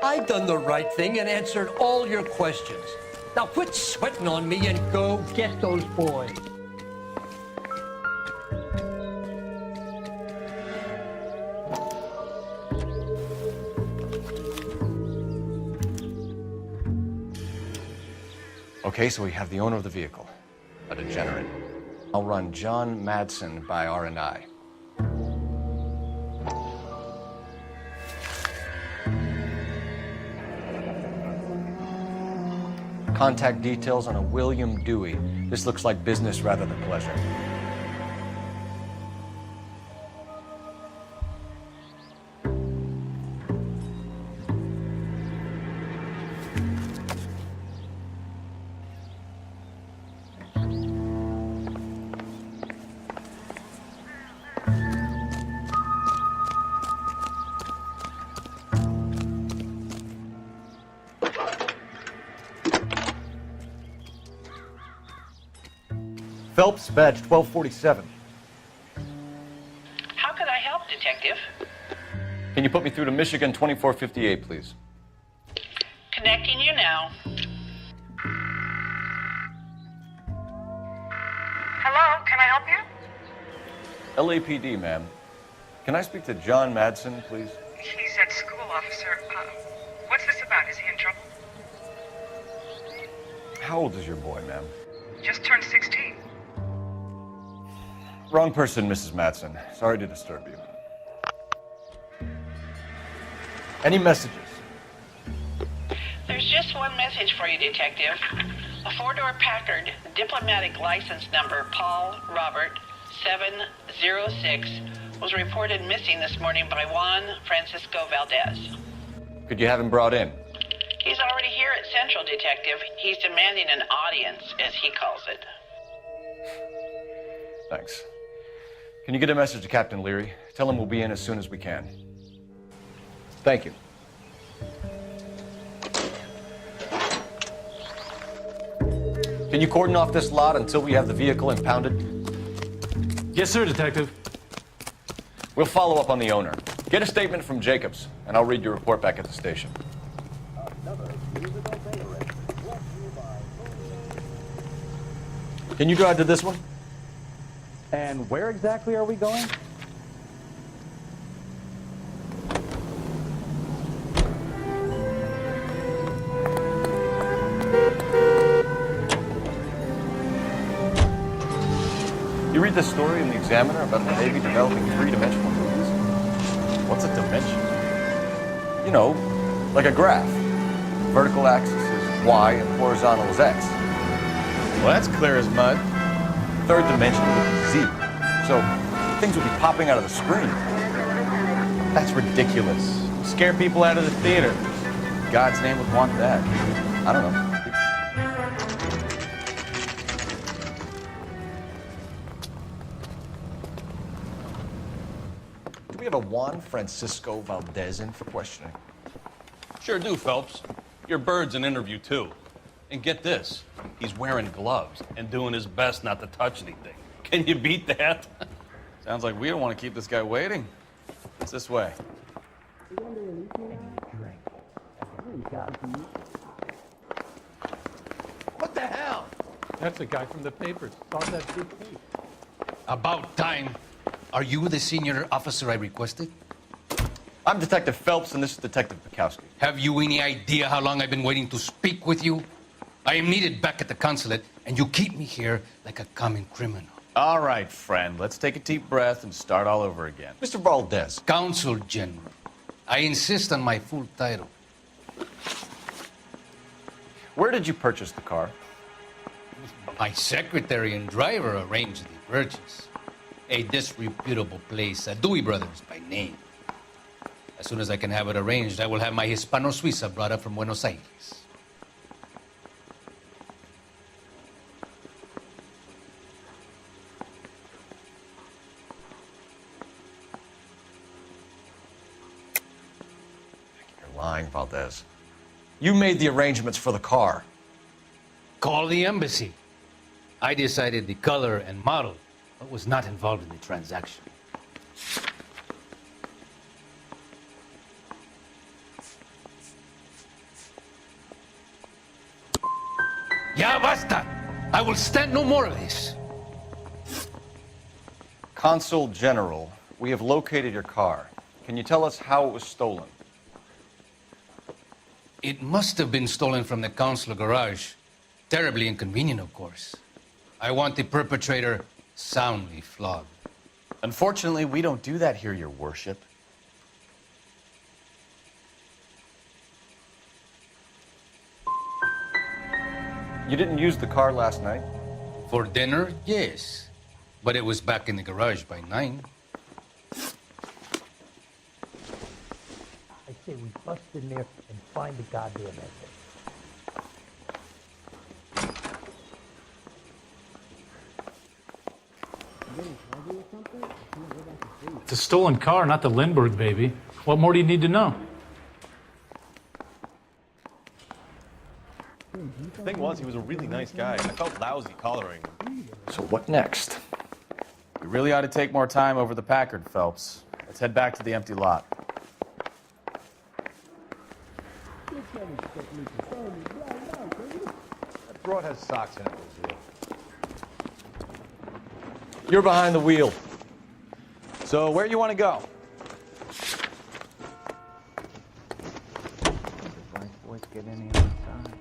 I done the right thing and answered all your questions. Now quit sweating on me and go get those boys. Okay, so we have the owner of the vehicle, a degenerate. I'll run John Madsen by R&I. Contact details on a William Dewey. This looks like business rather than pleasure. Phelps, badge 1247. How could I help, Detective? Can you put me through to Michigan 2458, please? Connecting you now. Hello, can I help you? LAPD, ma'am. Can I speak to John Madsen, please? He's at school, officer. What's this about? Is he in trouble? How old is your boy, ma'am? Just turned 16. Wrong person, Mrs. Madsen. Sorry to disturb you. Any messages? There's just one message for you, Detective. A four-door Packard, diplomatic license number Paul Robert 706, was reported missing this morning by Juan Francisco Valdez. Could you have him brought in? He's already here at Central, Detective. He's demanding an audience, as he calls it. Thanks. Can you get a message to Captain Leary? Tell him we'll be in as soon as we can. Thank you. Can you cordon off this lot until we have the vehicle impounded? Yes, sir, Detective. We'll follow up on the owner. Get a statement from Jacobs, and I'll read your report back at the station. Can you drive to this one? And where exactly are we going? You read this story in the Examiner about the Navy developing three-dimensional movies? What's a dimension? You know, like a graph. Vertical axis is Y and horizontal is X. Well, that's clear as mud. Third dimension would be Z. So things would be popping out of the screen. That's ridiculous. Scare people out of the theater. God's name would want that. I don't know. Do we have a Juan Francisco Valdez in for questioning? Sure do, Phelps. Your bird's an interview, too. And get this, he's wearing gloves and doing his best not to touch anything. Can you beat that? Sounds like we don't want to keep this guy waiting. It's this way. What the hell? That's a guy from the papers. Saw that big case. About time. Are you the senior officer I requested? I'm Detective Phelps, and this is Detective Bukowski. Have you any idea how long I've been waiting to speak with you? I am needed back at the consulate, and you keep me here like a common criminal. All right, friend. Let's take a deep breath and start all over again. Mr. Valdez. Consul General, I insist on my full title. Where did you purchase the car? My secretary and driver arranged the purchase. A disreputable place, Dewey Brothers by name. As soon as I can have it arranged, I will have my Hispano Suiza brought up from Buenos Aires. You're lying, Valdez. You made the arrangements for the car. Call the embassy. I decided the color and model, but was not involved in the transaction. Ya basta! I will stand no more of this. Consul General, we have located your car. Can you tell us how it was stolen? It must have been stolen from the consular garage. Terribly inconvenient, of course. I want the perpetrator soundly flogged. Unfortunately, we don't do that here, Your Worship. You didn't use the car last night? For dinner, yes. But it was back in the garage by 9. I say we bust in there and find the goddamn exit. It's a stolen car, not the Lindbergh baby. What more do you need to know? The thing was, he was a really nice guy. I felt lousy collaring him. So what next? We really ought to take more time over the Packard, Phelps. Let's head back to the empty lot. That broad has socks in it. You're behind the wheel. So where you want to go? Boys get any other time.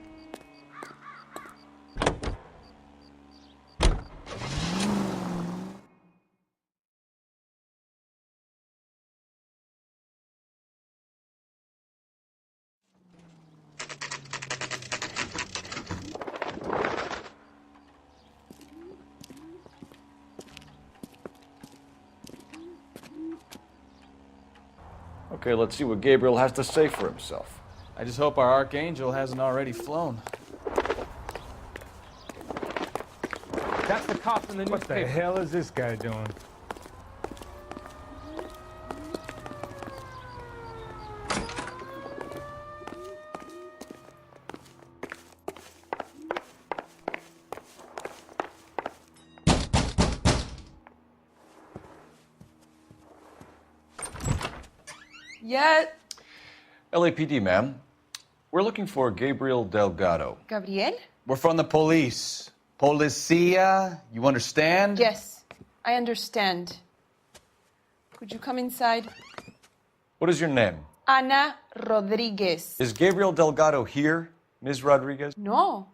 Okay, let's see what Gabriel has to say for himself. I just hope our Archangel hasn't already flown. That's the cop in the What the newspaper. hell is this guy doing? Yet. LAPD, ma'am. We're looking for Gabriel Delgado. Gabriel? We're from the police. Policia, you understand? Yes, I understand. Could you come inside? What is your name? Ana Rodriguez. Is Gabriel Delgado here, Ms. Rodriguez? No.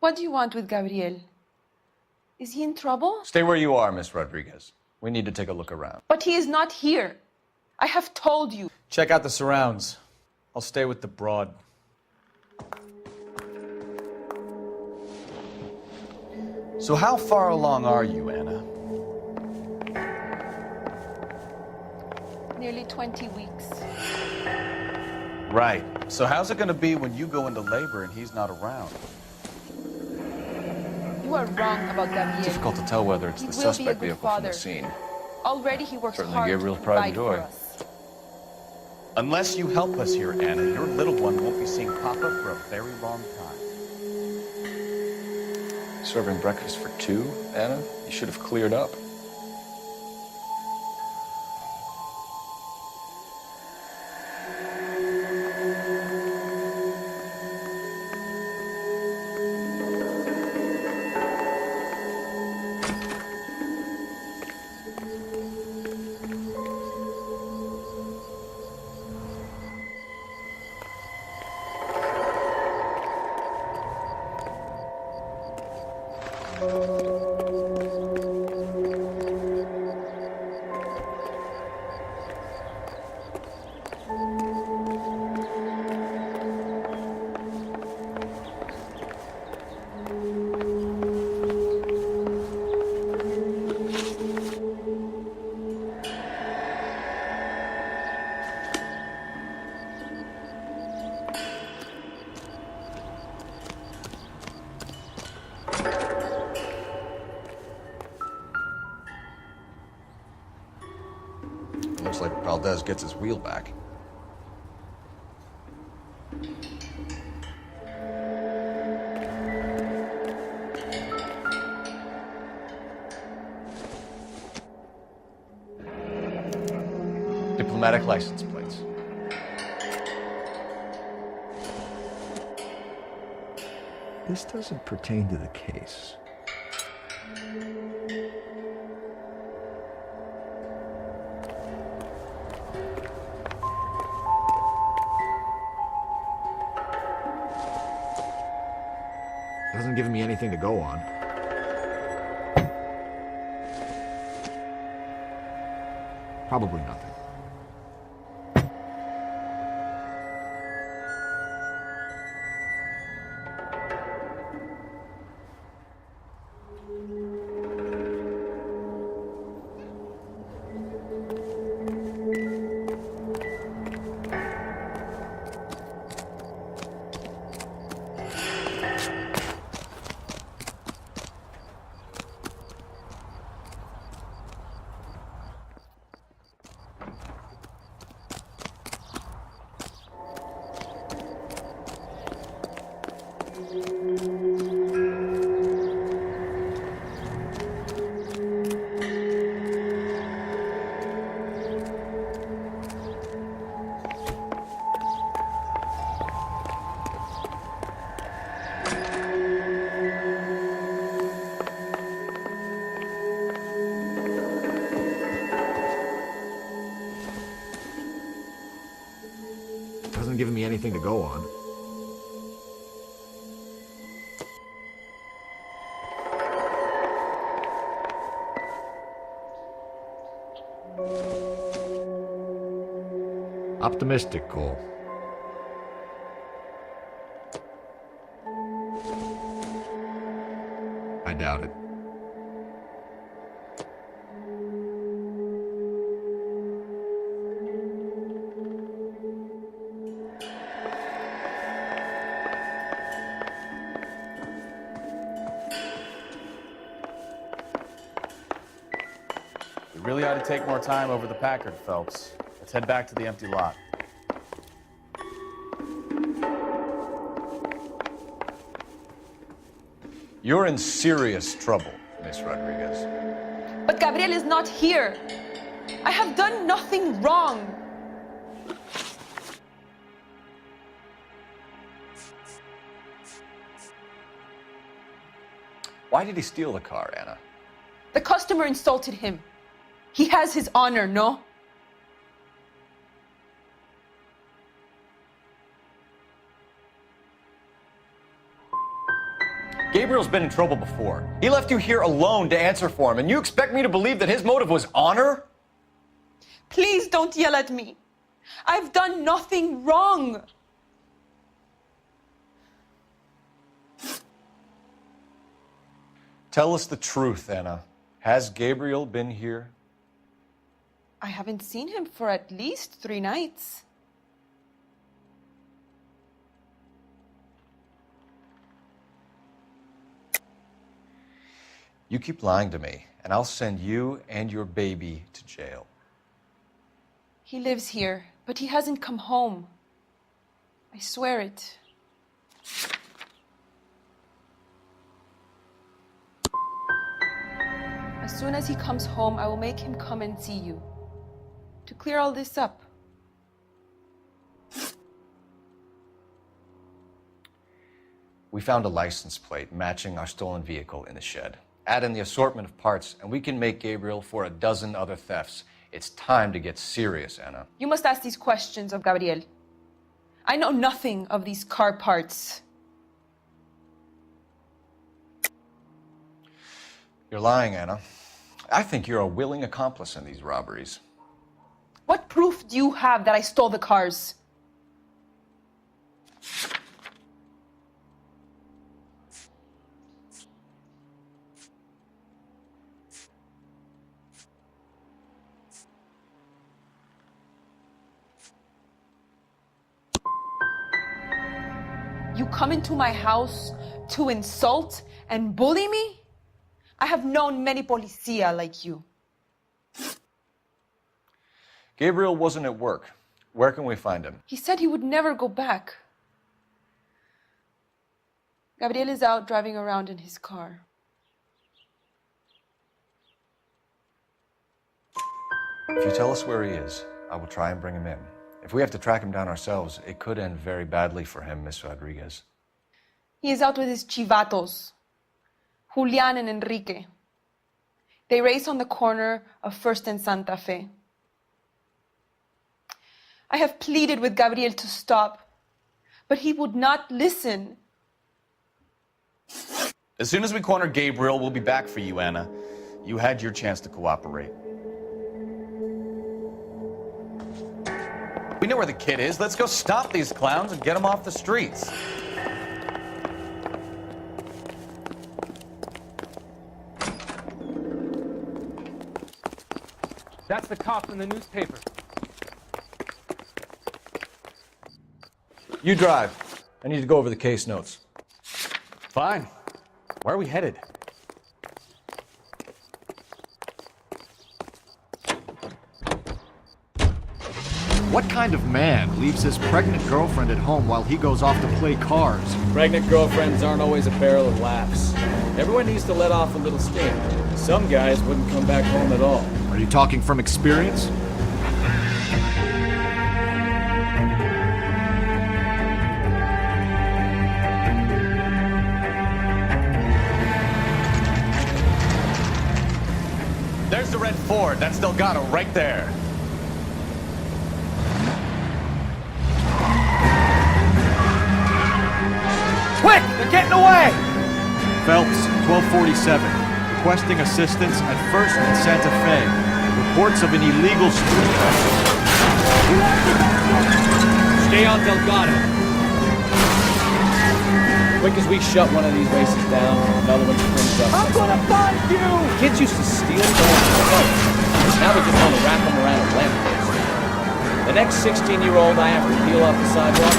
What do you want with Gabriel? Is he in trouble? Stay where you are, Ms. Rodriguez. We need to take a look around. But he is not here. I have told you. Check out the surrounds. I'll stay with the broad. So how far along are you, Anna? Nearly 20 weeks. Right. So how's it going to be when you go into labor and he's not around? You are wrong about Gabriel. It's difficult to tell whether it's He the will be a suspect good vehicle from father. the scene. Already he works Certainly hard Gabriel's to pride provide and joy. for us. Unless you help us here, Anna, your little one won't be seeing Papa for a very long time. Serving breakfast for 2, Anna? You should have cleared up. Looks like Valdez gets his wheel back. Diplomatic license plates. This doesn't pertain to the case. Doesn't give me anything to go on. Probably nothing. Hasn't given me anything to go on. Optimistic, Cole. I doubt it. We really ought to take more time over the Packard, Phelps. Let's head back to the empty lot. You're in serious trouble, Miss Rodriguez. But Gabriel is not here. I have done nothing wrong. Why did he steal the car, Anna? The customer insulted him. He has his honor, no? Gabriel's been in trouble before. He left you here alone to answer for him, and you expect me to believe that his motive was honor? Please don't yell at me. I've done nothing wrong. Tell us the truth, Anna. Has Gabriel been here? I haven't seen him for at least 3 nights. You keep lying to me, and I'll send you and your baby to jail. He lives here, but he hasn't come home. I swear it. As soon as he comes home, I will make him come and see you. To clear all this up. We found a license plate matching our stolen vehicle in the shed. Add in the assortment of parts, and we can make Gabriel for a dozen other thefts. It's time to get serious, Anna. You must ask these questions of Gabriel. I know nothing of these car parts. You're lying, Anna. I think you're a willing accomplice in these robberies. What proof do you have that I stole the cars? You come into my house to insult and bully me? I have known many policia like you. Gabriel wasn't at work. Where can we find him? He said he would never go back. Gabriel is out driving around in his car. If you tell us where he is, I will try and bring him in. If we have to track him down ourselves, it could end very badly for him, Miss Rodriguez. He is out with his chivatos, Julian and Enrique. They race on the corner of First and Santa Fe. I have pleaded with Gabriel to stop, but he would not listen. As soon as we corner Gabriel, we'll be back for you, Anna. You had your chance to cooperate. We know where the kid is. Let's go stop these clowns and get them off the streets. That's the cop in the newspaper. You drive. I need to go over the case notes. Fine. Where are we headed? What kind of man leaves his pregnant girlfriend at home while he goes off to play cards? Pregnant girlfriends aren't always a barrel of laughs. Everyone needs to let off a little steam. Some guys wouldn't come back home at all. Are you talking from experience? There's the red Ford. That's Delgado right there. Quick! They're getting away! Phelps, 1247. Requesting assistance at First and Santa Fe. Reports of an illegal street. Stay on Delgado. Quick as we shut one of these races down, another one springs up. I'm gonna find you! Kids used to steal cars from boats. Now they just want to wrap them around a lamppost. The next 16-year-old I have to peel off the sidewalk,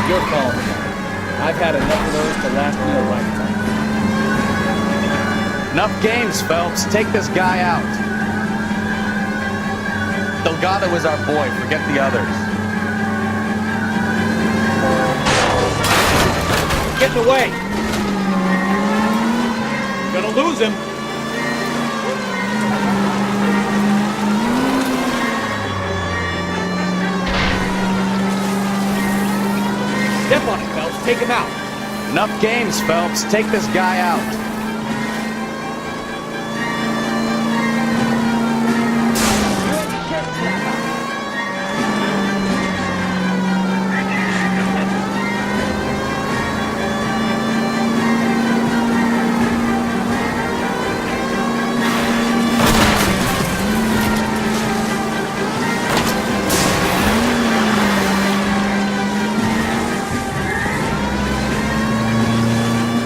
you're calling me. I've had enough of those to last me a lifetime. Enough games, Phelps. Take this guy out. Delgado is our boy. Forget the others. Getting away. Gonna lose him. Step on it, Phelps. Take him out. Enough games, Phelps. Take this guy out.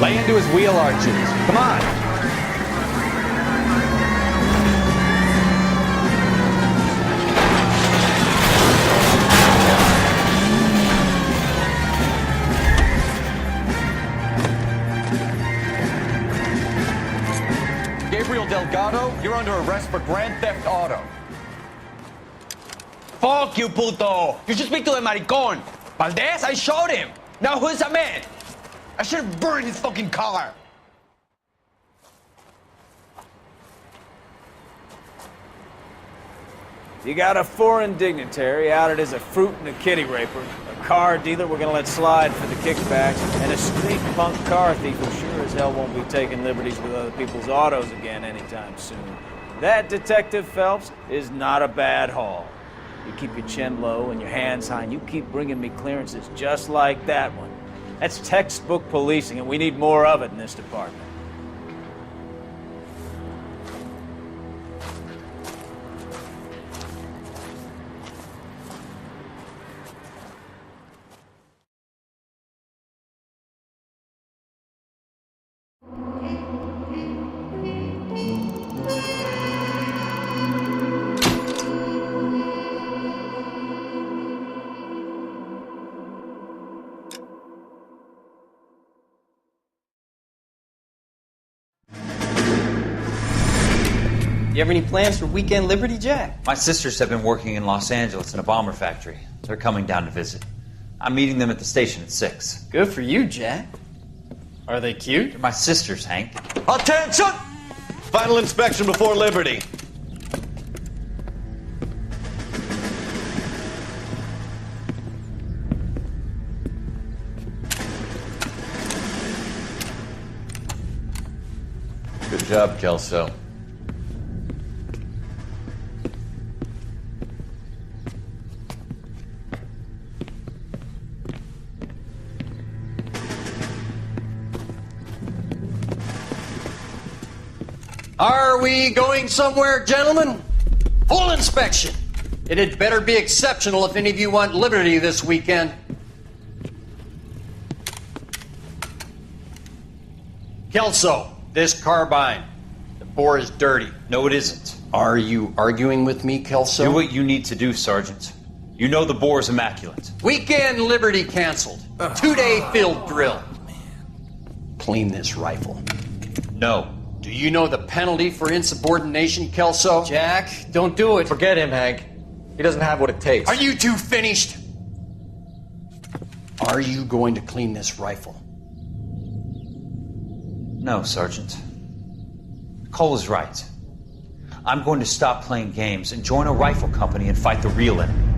Lay into his wheel arches. Come on. Gabriel Delgado, you're under arrest for grand theft auto. Fuck you, puto! You should speak to the maricon. Valdez, I showed him. Now who's a man? I should have burned his fucking car. You got a foreign dignitary outed as a fruit and a kitty raper, a car dealer we're gonna let slide for the kickbacks, and a street punk car thief who sure as hell won't be taking liberties with other people's autos again anytime soon. That, Detective Phelps, is not a bad haul. You keep your chin low and your hands high, and you keep bringing me clearances just like that one. That's textbook policing, and we need more of it in this department. You have any plans for Weekend Liberty, Jack? My sisters have been working in Los Angeles in a bomber factory. They're coming down to visit. I'm meeting them at the station at 6. Good for you, Jack. Are they cute? They're my sisters, Hank. Attention! Final inspection before liberty. Good job, Kelso. Are we going somewhere, gentlemen? Full inspection. It had better be exceptional if any of you want liberty this weekend. Kelso, this carbine. The bore is dirty. No, it isn't. Are you arguing with me, Kelso? Do what you need to do, Sergeant. You know the bore is immaculate. Weekend liberty canceled. 2-day field drill. Clean this rifle. No. Do you know the penalty for insubordination, Kelso? Jack, don't do it. Forget him, Hank. He doesn't have what it takes. Are you two finished? Are you going to clean this rifle? No, Sergeant. Cole is right. I'm going to stop playing games and join a rifle company and fight the real enemy.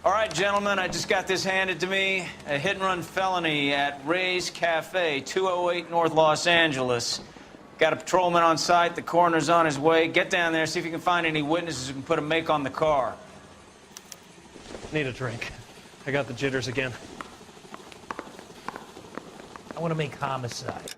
All right, gentlemen, I just got this handed to me. A hit-and-run felony at Ray's Cafe, 208 North Los Angeles. Got a patrolman on site. The coroner's on his way. Get down there, see if you can find any witnesses who can put a make on the car. Need a drink. I got the jitters again. I want to make homicide.